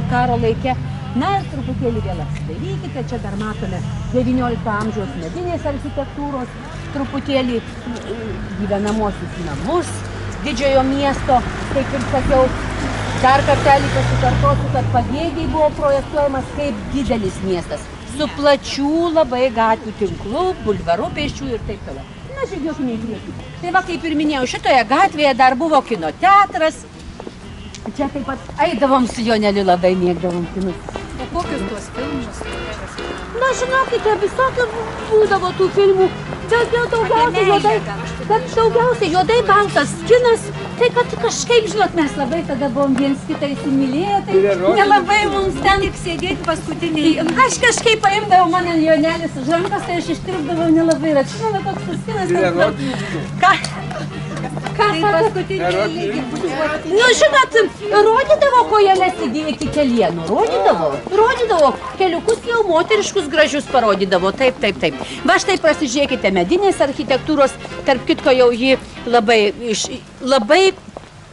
Speaker 1: karo laikę. Na ir truputėlį vėl apsidarykite, čia dar matome 19 amžiaus medinės architektūros, truputėlį gyvenamosius namus didžiojo miesto, kaip ir sakiau. Dar kartelį pasikartosiu, kad Pagėgiai buvo projektuojamas kaip didelis miestas, su plačių labai gatvių tinklu, bulvaru pėsčių ir taip toliau. Na, žygiuokime į priekį. Tai va, kaip ir minėjau, šitoje gatvėje dar buvo kino teatras. Čia taip pat eidavom su Joneliu, labai mėgdavom kinus.
Speaker 2: O kokius tuos filmus?
Speaker 1: Na, žinokite, visokių būdavo tų filmų. Daugiausiai juodai baltas kinas. Tai kad kažkaip, žinot, mes labai tada buvom viens kitą įsimylėję, tai nelabai mums ten tik sėdėti paskutiniai. Aš kažkaip paimdavau mane Jonelis už rankas, tai aš ištirpdavau nelabai. Ir atsimenu, toks tas kinas. Tai paskutiniai lygiai. Nu, žinot, rodydavo kojeles iki kelienų. Rodydavo. Keliukus jau moteriškus gražius parodydavo. Taip. Va štai prasižiūrėkite medinės architektūros, tarp kitko jau ji labai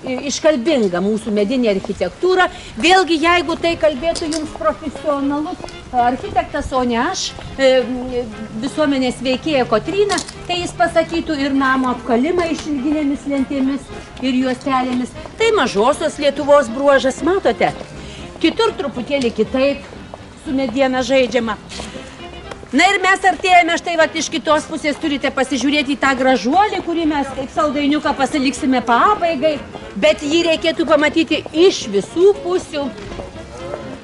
Speaker 1: iškalbinga mūsų medinė architektūra. Vėlgi, jeigu tai kalbėtų jums profesionalus architektas, o ne aš, visuomenės veikėja Kotryna, tai jis pasakytų ir namo apkalimą išilginėmis lentėmis ir juostelėmis. Tai mažosios Lietuvos bruožas, matote? Kitur truputėlį kitaip su mediena žaidžiama. Na ir mes artėjame, štai va, iš kitos pusės turite pasižiūrėti į tą gražuolį, kurį mes kaip saldainiuką pasiliksime pabaigai, bet jį reikėtų pamatyti iš visų pusių.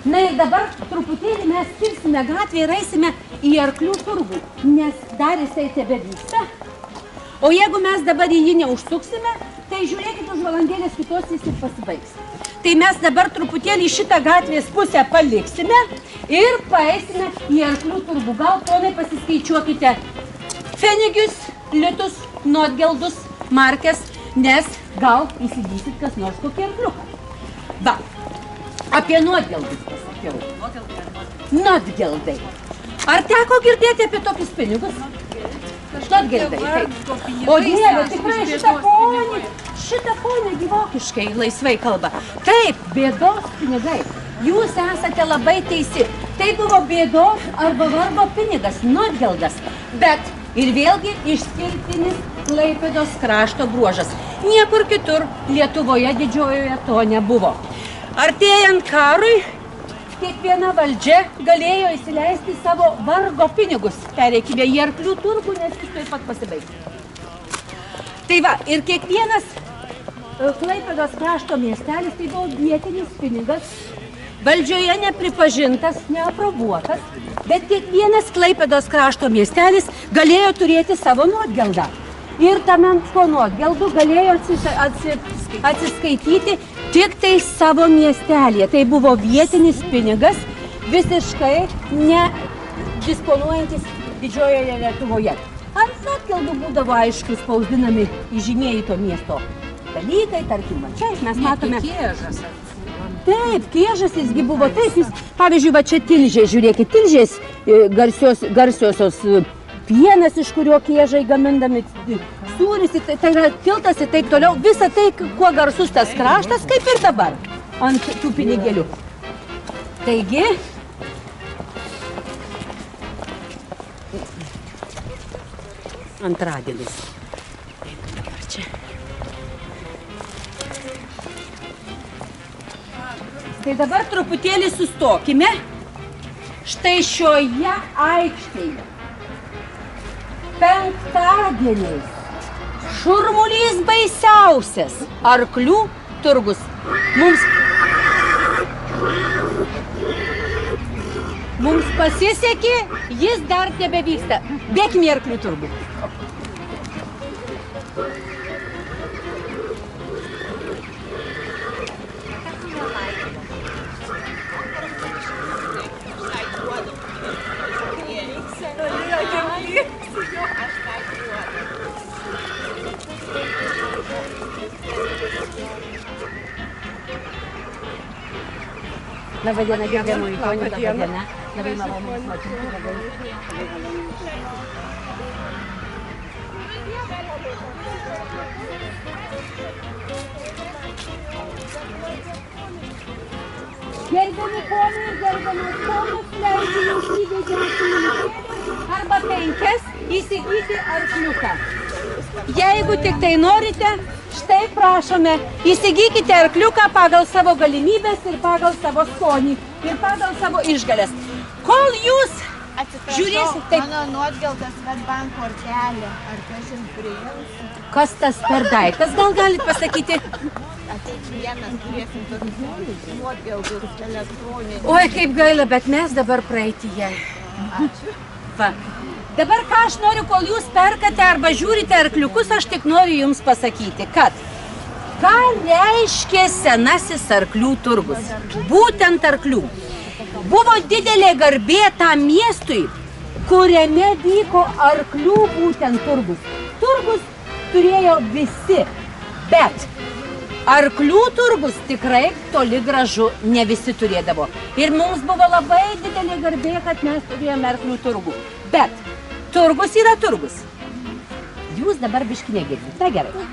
Speaker 1: Na ir dabar truputėlį mes skirsime gatvę ir eisime į arklių turgų, nes dar jisai tebevyksta. O jeigu mes dabar į jį neužsuksime, tai žiūrėkit, už valandėlės kitos jis ir pasibaigs. Tai mes dabar truputėlį šitą gatvės pusę paliksime ir paeisime į arklių turgų. Gal, ponai, pasiskaičiuokite pfenigius, litus, nuotgeldus, markes, nes gal įsigysit kas nors kokį arkliuką. Va, apie nuotgeldus pasakiau. Nuotgeldai. Ar teko girdėti apie tokius pinigus? Nuotgeldai, taip. O Dieve, tikrai šitą ponę gyvokiškai laisvai kalba. Taip, bėdos pinigai. Jūs esate labai teisi. Tai buvo bėdos arba vargo pinigas, nuotgeldas. Bet ir vėlgi išskirtinis Klaipėdos krašto bruožas. Niekur kitur Lietuvoje didžiojoje to nebuvo. Artėjant karui, kiekviena valdžia galėjo įsileisti savo vargo pinigus. Pereikime į arklių turgų, nes jis taip pat pasibaigs. Tai va, ir kiekvienas Klaipėdos krašto miestelis tai buvo vietinis pinigas, valdžioje nepripažintas, neaprobuotas, bet kiekvienas Klaipėdos krašto miestelis galėjo turėti savo nuotgeldą. Ir tame po nuotgeldų galėjo atsiskaityti tik tai savo miestelėje. Tai buvo vietinis pinigas, visiškai nedisponuojantis didžiojoje Lietuvoje. Ant nuotgeldų būdavo, aišku, spausdinami įžymieji to miesto dalykai, tarkim, čia mes matome.
Speaker 2: Kiežas.
Speaker 1: Taip, kiežas jisgi buvo, taip, jis, pavyzdžiui, va čia Tilžė, žiūrėkit, Tilžės garsiosios pienas, iš kurio kiežai gamindami, sūris, tai yra tiltas ir taip toliau. Visa tai, kuo garsus tas kraštas, kaip ir dabar ant tų pinigėlių. Taigi, antradienis. Dabar čia. Tai dabar truputėlį sustokime. Štai šioje aikštėje. Penktadieniais. Šurmulys baisiausias. Arklių turgus. Mums pasisekė, jis dar tebevyksta. Bėkime į arklių turgų. Labą dieną, gerbiamoji ponia, labą dieną. Labai malonu matyti, labai malonu. Gerbiami ponai ir gerbiamas ponas, leidžiu jums įdėti arba 5 įsigyti arkliuką. Jeigu tik tai norite, štai prašome, įsigykite arkliuką pagal savo galimybės ir pagal savo skonį ir pagal savo išgalės. Kol jūs žiūrėsite...
Speaker 4: Taip. Mano nuotgeltas Svedbank kortelė. Ar kažin priims?
Speaker 1: Kas tas per daiktas? Gal galit pasakyti?
Speaker 4: Vienas turėsim tokius nuotgeldus elektroninį.
Speaker 1: Oi, kaip gaila, bet mes dabar praeityje.
Speaker 4: Ačiū.
Speaker 1: Va. Dabar ką aš noriu, kol jūs perkate arba žiūrite arkliukus, aš tik noriu jums pasakyti, kad ką reiškia senasis arklių turgus? Būtent arklių. Buvo didelė garbė tam miestui, kuriame vyko arklių būtent turgus. Turgus turėjo visi, bet arklių turgus tikrai toli gražu ne visi turėdavo. Ir mums buvo labai didelė garbė, kad mes turėjome arklių turgų. Bet turgus yra turgus. Jūs dabar biški negirdite. Na gerai.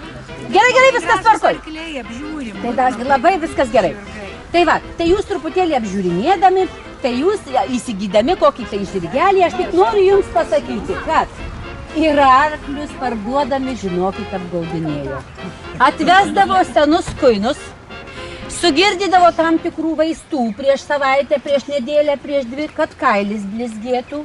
Speaker 1: Gerai, viskas tvarkoj.
Speaker 2: Arkliai apžiūrim.
Speaker 1: Tai da, labai viskas gerai. Tai va, tai jūs truputėlį apžiūrinėdami, tai jūs įsigydami kokį tai žirgelį, aš tik noriu jums pasakyti, kad yra arklius parduodami, žinokit, apgaudinėjo. Atvesdavo senus kuinus, sugirdydavo tam tikrų vaistų prieš savaitę, prieš nedėlę, prieš 2, kad kailis blizgėtų,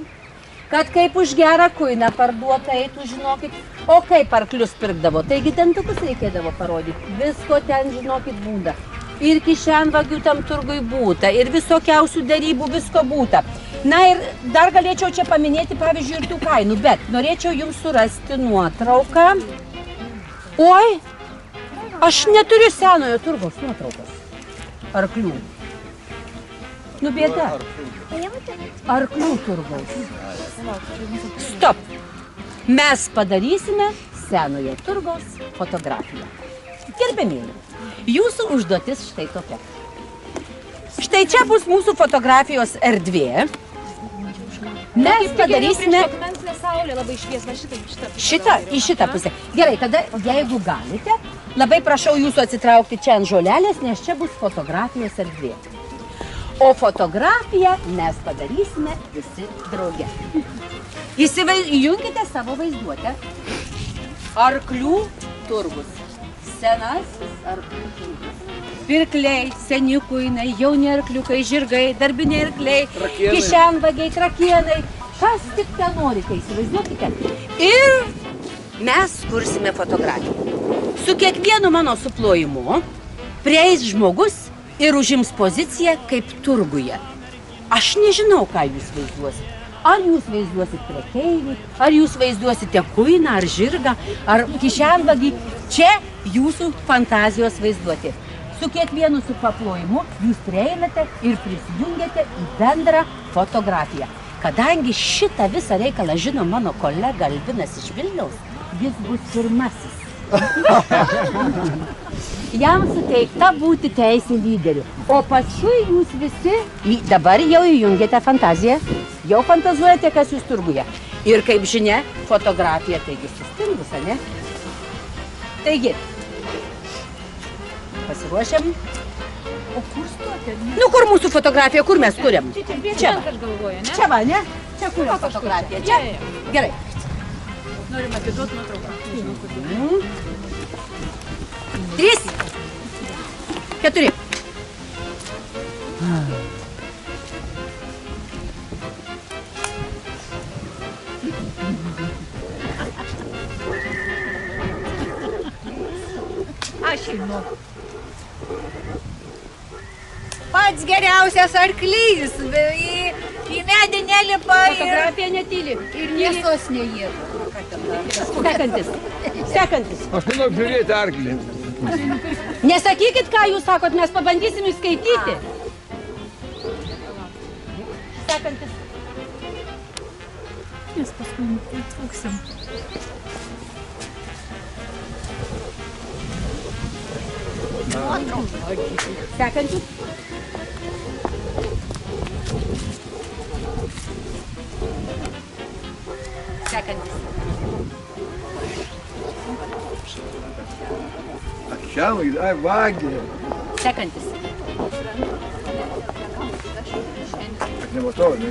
Speaker 1: kad kaip už gerą kuiną parduota eitų, žinokit, o kaip arklius pirkdavo, taigi dantukus reikėdavo parodyti, visko ten, žinokit, būda. Ir kišenvagių tam turgui būta, ir visokiausių darybų visko būta. Na ir dar galėčiau čia paminėti, pavyzdžiui, ir tų kainų, bet norėčiau jums surasti nuotrauką. Oi, aš neturiu senojo turgaus nuotraukos. Arklių. Nu bėda. Arklių turgaus. Stop. Mes padarysime senojo turgaus fotografiją. Gerbėmėji. Jūsų užduotis štai tokia. Štai čia bus mūsų fotografijos erdvė. Mes padarysime...
Speaker 2: Saulė labai šviesna,
Speaker 1: į šitą pusę. Gerai, tada jeigu galite, labai prašau jūsų atsitraukti čia ant žolelės, nes čia bus fotografijos erdvė. O fotografiją mes padarysime visi drauge. Įjunkite savo vaizduotę. Arklių turgus. Senasis arklių turgus. Pirkliai, seni kuinai, jauni arkliukai, žirgai, darbiniai arkliai, kišenvagiai, trakienai. Kas tik ten norite, įsivaizduokite. Ir mes kursime fotografiją. Su kiekvienu mano suplojimu prieis žmogus ir užims poziciją kaip turguje. Aš nežinau, ką jūs vaizduosit. Ar jūs vaizduosit prekeivį, ar jūs vaizduosite kuiną, ar žirgą, ar kišenvagį. Čia jūsų fantazijos vaizduoti. Su kiekvienu su paplojimu jūs prieinate ir prisijungiate į bendrą fotografiją. Kadangi šitą visą reikalą žino mano kolega Albinas iš Vilniaus, jis bus pirmasis. Jam suteikta būti teisė lyderiu. O paskui jūs visi dabar jau įjungėte fantaziją, jau fantazuojate, kas jūs turguje. Ir kaip žinia, fotografija taigi sustingus, ne? Taigi, pasiruošiam.
Speaker 2: O kur stoti?
Speaker 1: Nu, kur mūsų fotografija, kur mes kuriam?
Speaker 2: Čia, aš galvoju, ne?
Speaker 1: Čia va, ne? Čia kuriam fotografiją. Čia? Gerai.
Speaker 2: Norim atiduoti nuotrauką.
Speaker 1: 3, 4.
Speaker 2: Aš einu.
Speaker 4: Pats geriausias arklys, į medį nelipa ir
Speaker 2: Fotografija netyli. Ir
Speaker 4: mėsos neįėda.
Speaker 1: Sekantis.
Speaker 3: Aš manau žiūrėti arklį.
Speaker 1: Nesakykit, ką jūs sakot, mes pabandysim įskaityti. Sekantis.
Speaker 2: Mes paskui trūksim.
Speaker 1: Sekantis. Sekantis.
Speaker 3: Čia, ai, vagė.
Speaker 1: Sekantis.
Speaker 3: Aš nematau, ne?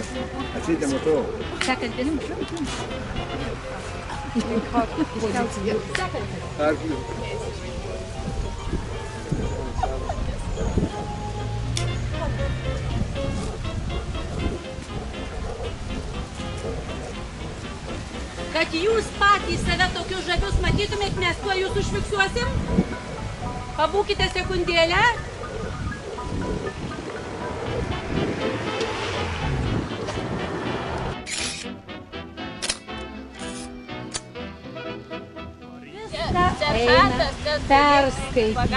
Speaker 3: Atseit nematau.
Speaker 1: Sekantis.
Speaker 3: Arklį.
Speaker 1: Kad jūs patys save tokius žavius matytumėt, mes tuo jūs užfiksuosim. Pabūkite sekundėlę. Perskaityti.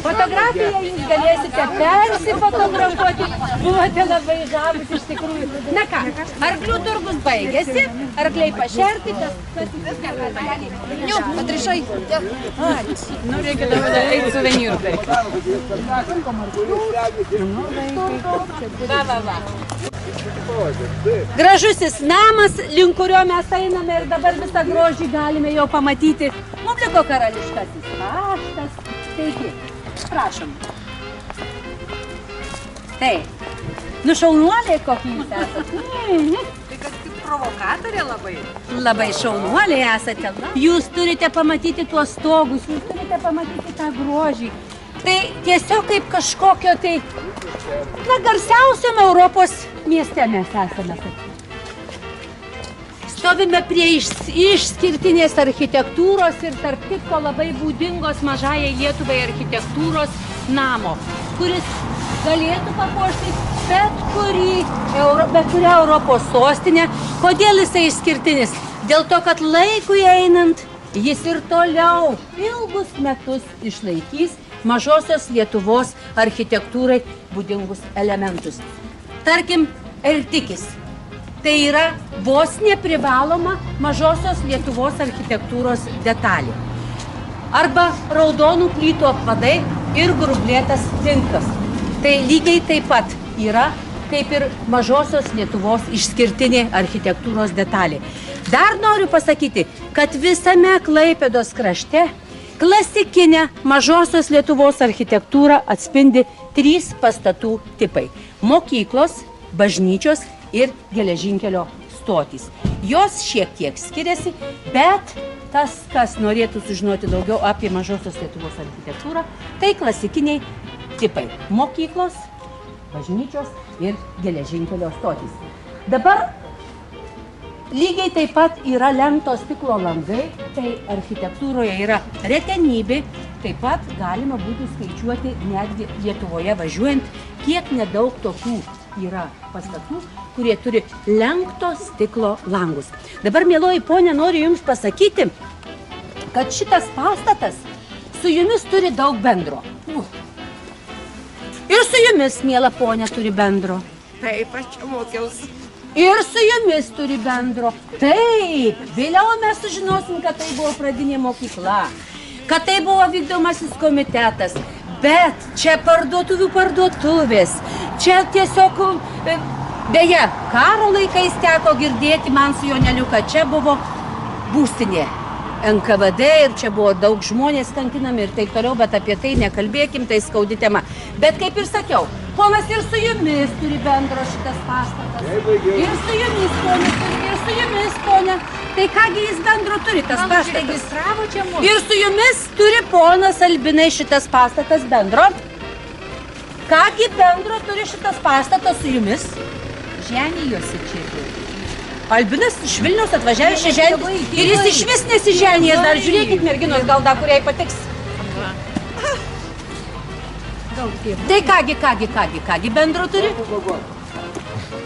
Speaker 1: Fotografiją jūs galėsite persifotografuoti. Buvote labai žavūs iš tikrųjų. Na ką, arklių turgus baigėsi, arkliai pašerti, tas viską padarė. Jau, patrišai.
Speaker 2: Nu, reikia dabar eiti suvenyrų pirkti.
Speaker 1: Va. Gražusis namas, link kurio mes einame ir dabar visą grožį galime jau pamatyti. Mums liko karališkasis paštas. Taigi, prašom. Taip. Nu, šaunuoliai kokį jūs esate.
Speaker 2: Tai kad kaip provokatorė labai.
Speaker 1: Labai šaunuoliai esate. Jūs turite pamatyti tuos stogus, jūs turite pamatyti tą grožį. Tai tiesiog kaip kažkokio tai, na, garsiausiam Europos mieste mes esame. Stovime prie išskirtinės architektūros ir tarp kitko labai būdingos mažajai Lietuvai architektūros namo, kuris galėtų papuošti bet kurią Europos sostinę. Kodėl jisai išskirtinis? Dėl to, kad laikui einant jis ir toliau ilgus metus išlaikys mažosios Lietuvos architektūrai būdingus elementus. Tarkim, Ertikis. Tai yra vos neprivaloma mažosios Lietuvos architektūros detalė. Arba raudonų plytų apvadai ir grublėtas tinkas. Tai lygiai taip pat yra kaip ir mažosios Lietuvos išskirtinė architektūros detalė. Dar noriu pasakyti, kad visame Klaipėdos krašte klasikinę mažosios Lietuvos architektūrą atspindi 3 pastatų tipai – mokyklos, bažnyčios ir geležinkelio stotys. Jos šiek tiek skiriasi, bet tas, kas norėtų sužinoti daugiau apie mažosios Lietuvos architektūrą, tai klasikiniai tipai – mokyklos, bažnyčios ir geležinkelio stotys. Dabar lygiai taip pat yra lenkto stiklo langai, tai architektūroje yra retenybė, taip pat galima būtų skaičiuoti netgi Lietuvoje važiuojant, kiek nedaug tokių yra pastatų, kurie turi lenkto stiklo langus. Dabar, mieloji ponė, noriu jums pasakyti, kad šitas pastatas su jumis turi daug bendro. Ir su jumis, miela ponė, turi bendro.
Speaker 4: Taip, aš čia mokiausi.
Speaker 1: Ir su jumis turi bendro. Taip, vėliau mes sužinosim, kad tai buvo pradinė mokykla, kad tai buvo vykdomasis komitetas, bet čia parduotuvės, čia tiesiog, beje, karo laikais teko girdėti man su Joneliu, kad čia buvo būstinė. NKVD ir čia buvo daug žmonės kankinami ir taip toliau, bet apie tai nekalbėkim, tai skaudi tema. Bet kaip ir sakiau, ponas ir su jumis turi bendro šitas pastatas. Ir su jumis, ponė, ir su jumis, ponė. Tai kągi jis bendro turi tas pastatas?
Speaker 2: Registravo čia mūsų.
Speaker 1: Ir su jumis turi ponas Albinai šitas pastatas bendro. Kągi bendro turi šitas pastatas su jumis?
Speaker 2: Ženijosi čia.
Speaker 1: Albinas iš Vilniaus atvažiavė iš ženijęs ir jis iš vis nesiženijęs. Dar žiūrėkit, merginos, gal dar kuriai patiks. Tai kągi bendro turi?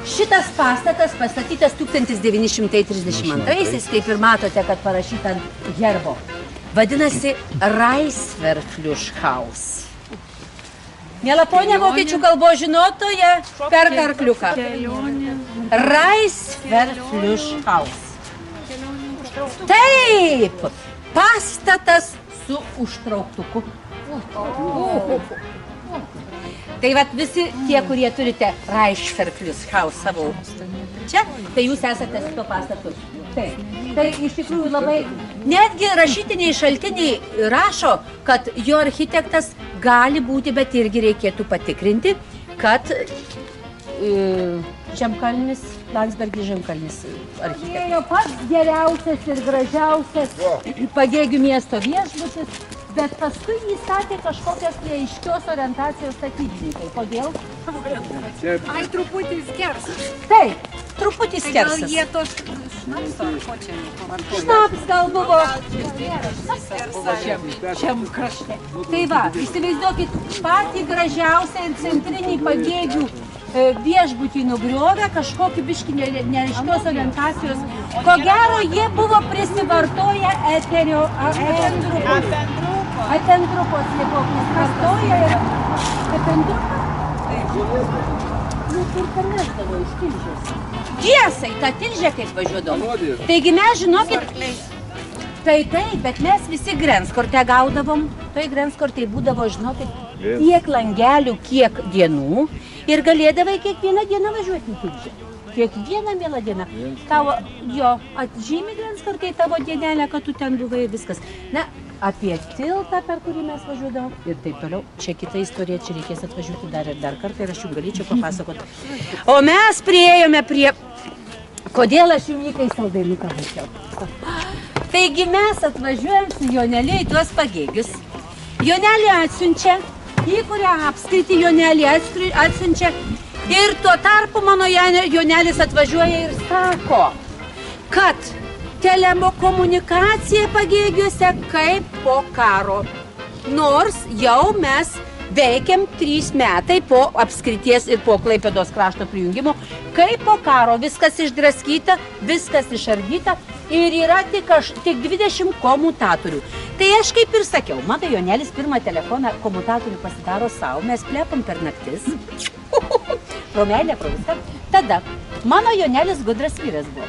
Speaker 1: Šitas pastatas pastatytas 1932-aisiais, kaip ir matote, kad parašyta ant herbo. Vadinasi Reisverfliuschhaus. Miela ponia, vokiečių kalbos žinotoja, per arkliuką. Reisverfliuschhaus. Taip, pastatas su užtrauktuku. Tai vat visi tie, kurie turite Reisverfliuschhaus savo čia, tai jūs esate su to pastatu. Taip. Tai iš tikrųjų labai, netgi rašytiniai šaltiniai rašo, kad jo architektas gali būti, bet irgi reikėtų patikrinti, kad Žemkalnis, Landsbergis Žemkalnis architektas. Jo pats geriausias ir gražiausias Pagėgių miesto viešbutis, bet paskui jis statė kažkokias neaiškios orientacijos statybininkai. Kodėl?
Speaker 2: Ai, truputį skersas.
Speaker 1: Taip, truputį skersas.
Speaker 2: Gal jie tos šnapso ar ko čia nepavartojo?
Speaker 1: Šnaps gal buvo.
Speaker 2: Šiam krašte.
Speaker 1: Tai va, įsivaizduokit, patį gražiausią ir centrinį Pagėgių viešbutį nugriovę, kažkokį biškį neaiškios orientacijos. Ko gero, jie buvo prisivartoję Atendrupos jie buvo prisivartoję ir Atendrupas? Nu, kur parnešdavo iš Tilžės. Tiesai, ta Tilžė kaip važiuodavo. Taigi mes, žinokit, tai, bet mes visi Grenskortę gaudavom. Tai Grenskortėj būdavo, žinokit, tiek langelių, kiek dienų. Ir galėdavai kiekvieną dieną važiuoti į Tilžę. Kiekvieną mielą dieną. Tavo, atžymi Grenskortėj tavo dienelę, kad tu ten buvai ir viskas. Na, apie tiltą, per kurį mes važiuodavom ir taip toliau. Čia kita istorija, čia reikės atvažiuoti dar ir dar kartą ir aš jums galėčiau papasakoti. O mes priėjome prie... Kodėl aš jums į saldainuką važiau? Taigi mes atvažiuojam su Joneliu į tuos Pagėgius. Jonelį atsiunčia, į kurią apskritį Jonelį atsiunčia. Ir tuo tarpu mano Jonelis atvažiuoja ir sako, kad telekomunikacija Pagėgiuose kaip po karo. Nors jau mes veikiam 3 metai po apskrities ir po Klaipėdos krašto prijungimo, kaip po karo, viskas išdraskyta, viskas išardyta ir yra tik 20 komutatorių. Tai aš kaip ir sakiau, mano Jonelis pirmą telefoną komutatorių pasidaro savo, mes plepam per naktis, pro meilę, pro viską. Tada mano Jonelis gudras vyras buvo.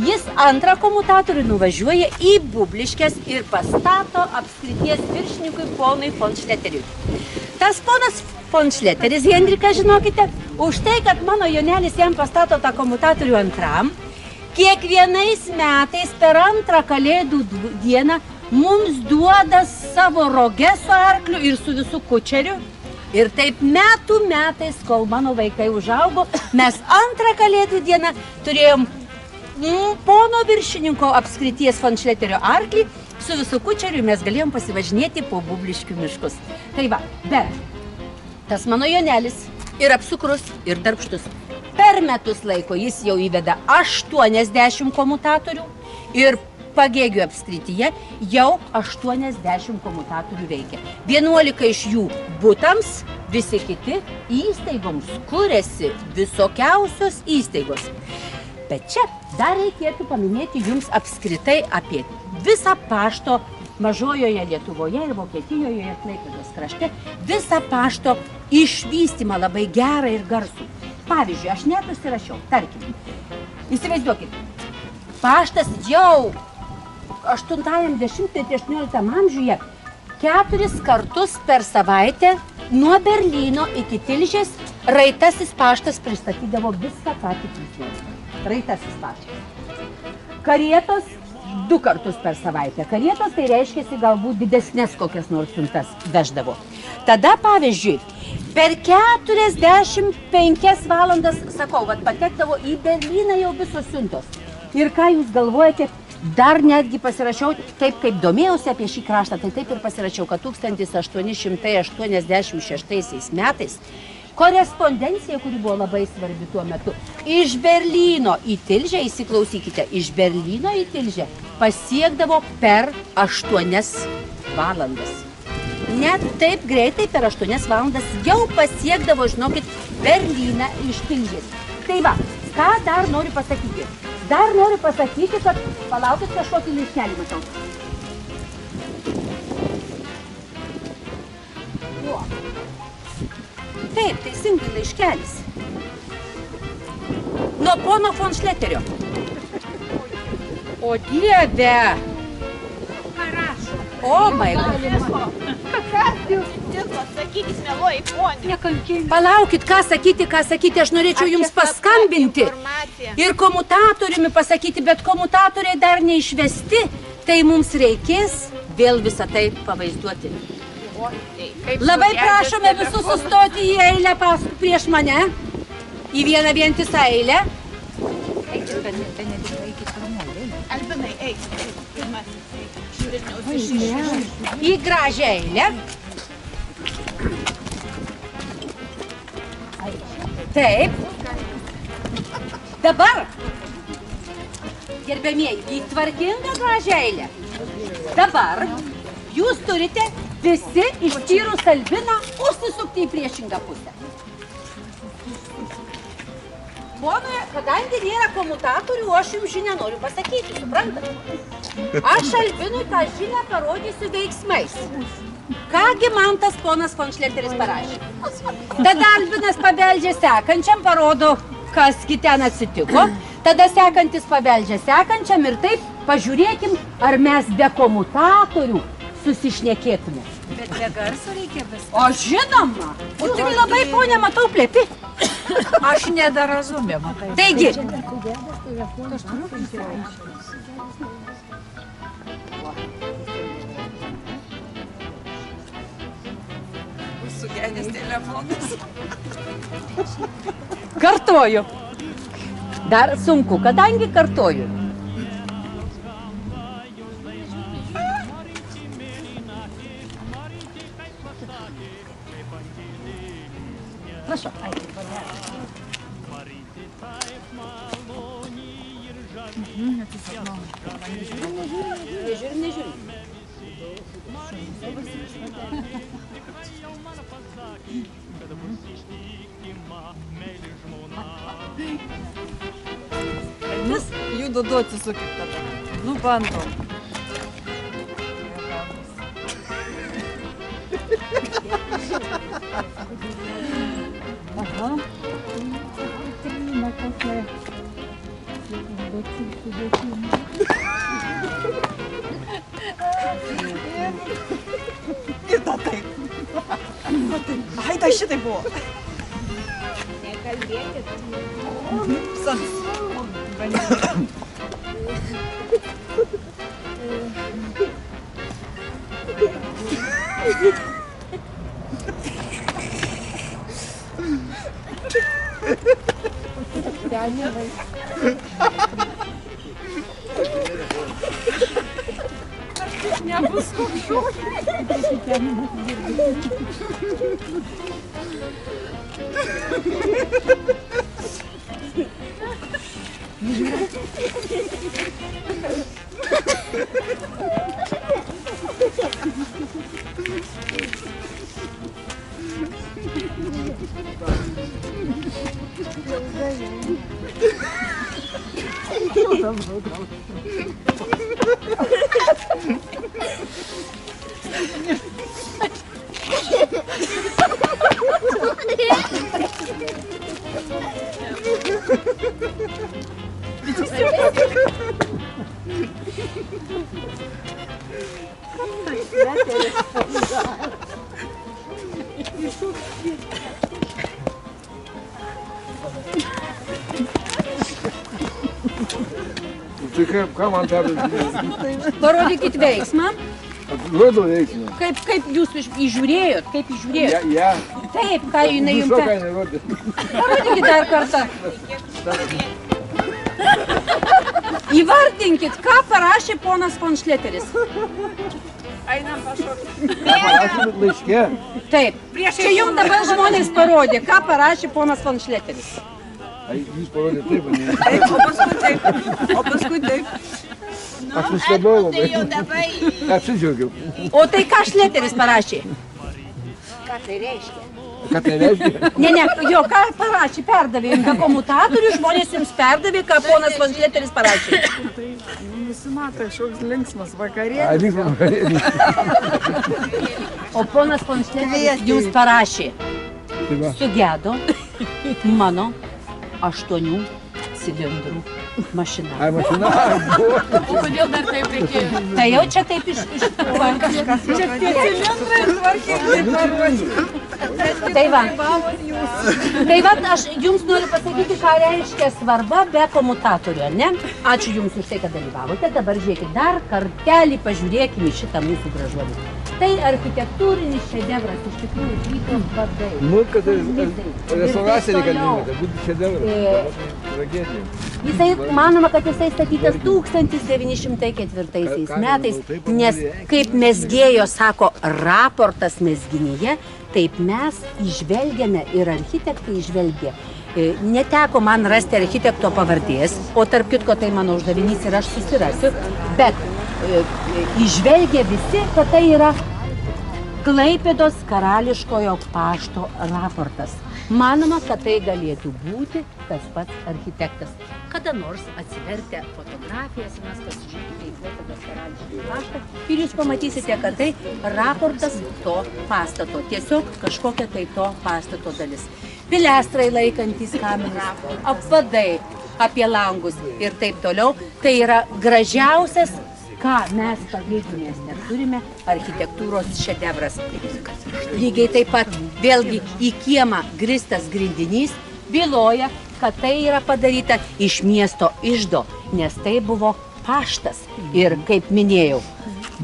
Speaker 1: Jis antrą komutatorių nuvažiuoja į Bubliškes ir pastato apskrities viršininkui ponui von Šleteriui. Tas ponas von Šleteris, Henrikas, žinokite, už tai, kad mano Jonelis jam pastato tą komutatorių antram, kiekvienais metais per antrą Kalėdų dieną mums duoda savo roges su arkliu ir su visų kučeriu. Ir taip metų metais, kol mano vaikai užaugo, mes antrą Kalėdų dieną turėjom pono viršininko apskrities von Šleterio arklį, su visų kučeriu mes galėjom pasivažinėti po Bubliškių miškus. Tai va, bet tas mano Jonelis ir apsukrus, ir darbštus. Per metus laiko jis jau įveda 80 komutatorių ir Pagėgių apskrityje jau 80 komutatorių veikia. 11 iš jų butams, visi kiti įstaigoms kuriasi visokiausios įstaigos. Bet čia dar reikėtų paminėti jums apskritai apie visą pašto mažojoje Lietuvoje ir Vokietijoje ir Klaipėdos krašte, visą pašto išvystymą labai gerą ir garsų. Pavyzdžiui, aš net užsirašiau, tarkim, įsivaizduokit, paštas jau 80-18 amžiuje 4 kartus per savaitę nuo Berlyno iki Tilžės raitasis paštas pristatydavo viską, ką tik jūs. Raitasis paštas. Karietos 2 kartus per savaitę. Karietos tai reiškiasi galbūt didesnės kokias nors siuntas veždavo. Tada, pavyzdžiui, per 45 valandas, sakau, patekdavo į Berlyną jau visos siuntos. Ir ką jūs galvojate, dar netgi pasirašiau, taip kaip domėjausi apie šį kraštą, tai taip ir pasirašiau, kad 1886 metais korespondencija, kuri buvo labai svarbi tuo metu, iš Berlyno į Tilžę, įsiklausykite, iš Berlyno į Tilžę pasiekdavo per 8 valandas. Net taip greitai per 8 valandas jau pasiekdavo, žinokit, Berlyną iš Tilžės. Tai va, ką dar noriu pasakyti? Dar noriu pasakyti, kad palaukit kažkokį laiškelį, matau. Taip, teisingai laiškelis. Nuo pono von Šleterio. O Dieve!
Speaker 2: Ką rašo?
Speaker 1: O, my God.
Speaker 4: Kas jūs dirbo, sakykit, mieloji ponė.
Speaker 2: Nekalkingi.
Speaker 1: Palaukit, ką sakyti, aš norėčiau jums paskambinti. Ir komutatoriumi pasakyti, bet komutatoriai dar neišvesti, tai mums reikės vėl visą tai pavaizduoti. Labai prašome visus sustoti į eilę prieš mane, į vieną vientisą eilę.
Speaker 2: Eikit, Benediktai, eikit pirmoji.
Speaker 4: Albinai, eik.
Speaker 1: Į gražią eilę. Taip. Dabar, gerbėmieji, į tvarkingą gražią eilę. Dabar jūs turite visi išskyrus Albiną užsisukti į priešingą pusę. Ponui, kadangi nėra komutatorių, aš jums žinią noriu pasakyti, suprantat? Aš Albinui tą žinią parodysiu veiksmais. Kągi man tas ponas von Šleteris parašė? Tada Albinas pabeldžia sekančiam, parodo, kasgi ten atsitiko. Tada sekantis pabeldžia sekančiam ir taip pažiūrėkim, ar mes be komutatorių susišnekėtume.
Speaker 2: Bet be garso reikia viską.
Speaker 1: O žinoma, tu labai, ponia, matau, plepi.
Speaker 2: Aš nedarazumė, matai.
Speaker 1: Taigi,
Speaker 2: Sugedęs telefonas.
Speaker 1: kartoju. Dar sunku, kadangi kartoju. Prašau. Nežiūrim.
Speaker 5: Mes jų duoti sukit tada. Nu, bandom. Aha. Kita taip. Ai, tai šitai buvo.
Speaker 4: Nekalbėkit.
Speaker 5: Sans.
Speaker 4: Nebus kokių.
Speaker 3: Tai ką man perduoti?
Speaker 1: Parodykit veiksmą.
Speaker 3: Rodo veiksmą.
Speaker 1: Kaip jūs įžiūrėjot, kaip įžiūrėjot.
Speaker 3: Ja.
Speaker 1: Taip, ką jinai jums...
Speaker 3: Ką jinai rodė?
Speaker 1: Parodykit dar kartą. Įvardinkit, ką parašė ponas von Šleteris.
Speaker 3: Parašė laiške.
Speaker 1: Taip, čia jums dabar žmonės parodė, ką parašė ponas von Šleteris.
Speaker 3: Jūs parodė taip, ne?
Speaker 5: Taip, o paskui taip.
Speaker 3: Aš nustebau labai. Apsidžiaugiau.
Speaker 1: O tai ką Šleteris parašė?
Speaker 3: Ką tai reiškia?
Speaker 1: Ne, jo, ką parašė, perdavė jums komutatorių, žmonės jums perdavė, ką ponas von Šleteris parašė.
Speaker 5: Nusimato kažkoks linksmas vakarėlis.
Speaker 3: A, linksmas vakarėlis.
Speaker 1: O ponas von Šleteris jums parašė. Sugedo mano 8 cilindrų mašina.
Speaker 3: Ai, mašina.
Speaker 2: O kodėl dar taip reikėjo?
Speaker 1: Tai jau čia taip iš...
Speaker 5: Čia tie cilindrai tvarkingi.
Speaker 1: Tai va, aš jums noriu pasakyti, ką reiškia svarba be komutatorių, ne? Ačiū jums už tai, kad dalyvavote. Dabar žiūrėkit, dar kartelį pažiūrėkime į šitą mūsų gražuolį. Tai architektūrinis šedevras, iš tikrųjų, Vytos vardai.
Speaker 3: Nu, kad restauracija reikalinga, tai būtų šedevras. Tragedija.
Speaker 1: Jisai, manoma, kad jisai statytas 1904 metais, nes kaip mezgėjo sako raportas mezginyje, taip mes įžvelgiame ir architektai įžvelgia. Neteko man rasti architekto pavardės, o tarp kitko tai mano uždavinys ir aš susirasiu, bet įžvelgia visi, kad tai yra Klaipėdos karališkojo pašto raportas. Manoma, kad tai galėtų būti tas pats architektas. Kada nors atsivertę fotografijas, mes pasižiūrėkite į Klaipėdos karališkąjį paštą ir jūs pamatysite, kad tai raportas to pastato. Tiesiog kažkokia tai to pastato dalis. Pilestrai laikantys kameras, apvadai apie langus ir taip toliau. Tai yra gražiausias, ką mes Pagėgių turime, architektūros šedevras. Lygiai taip pat vėlgi į kiemą gristas grindinys byloja, kad tai yra padaryta iš miesto iždo, nes tai buvo paštas. Ir kaip minėjau,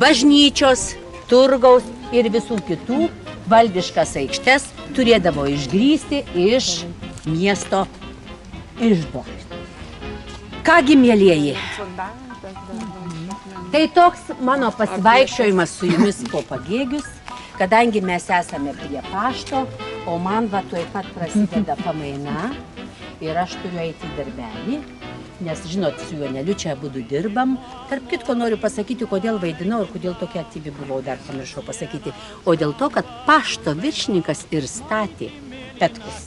Speaker 1: bažnyčios, turgaus ir visų kitų valdiškas aikštes turėdavo išgrįsti iš miesto iždo. Kągi, mielieji, tai toks mano pasivaikščiojimas su jumis po Pagėgius, kadangi mes esame prie pašto, o man va tuoj pat prasideda pamaina ir aš turiu eiti į darbelį, nes, žinot, su Joneliu čia abudu dirbam. Tarp kitko noriu pasakyti, kodėl vaidinau ir kodėl tokia aktyvi buvau, dar pamiršau pasakyti. O dėl to, kad pašto viršininkas ir statė Petkus.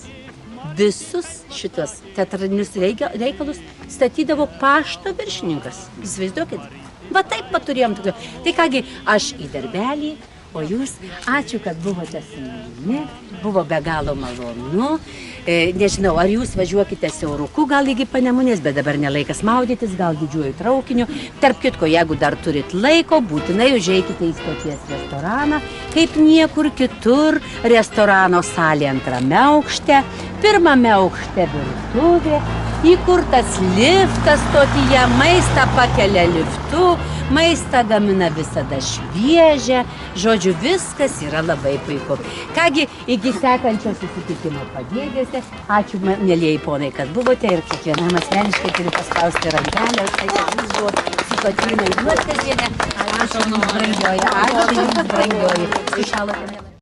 Speaker 1: Visus šitos teatralinius reikalus statydavo pašto viršininkas. Įsivaizduokit. Va taip pat turėjom. Tai kągi, aš į darbelį, o jūs, ačiū, kad buvote su manimi. Buvo be galo malonu. Nežinau, ar jūs važiuokite siauruku, gal lygi Panemunės, bet dabar nelaikas maudytis, gal didžiuoju traukiniu. Tarp kitko, jeigu dar turit laiko, būtinai užeikite į stoties restoraną. Kaip niekur kitur, restorano salė 2 aukšte, 1 aukšte virtuvė, įkurtas liftas stotyje, maistą pakelia liftu, maistą gamina visada šviežią, žodžiu, viskas yra labai puiku. Kągi, iki sekančio susitikimo Pagėgiuose, ačiū, mielieji ponai, kad buvote ir kiekvienam asmeniškai turiu paspausti rankelę, tai kad jūs buvote su Kotrynai Juostegienė. Ačiū jums, brangioji, ačiū jums, brangioji. Sušalote.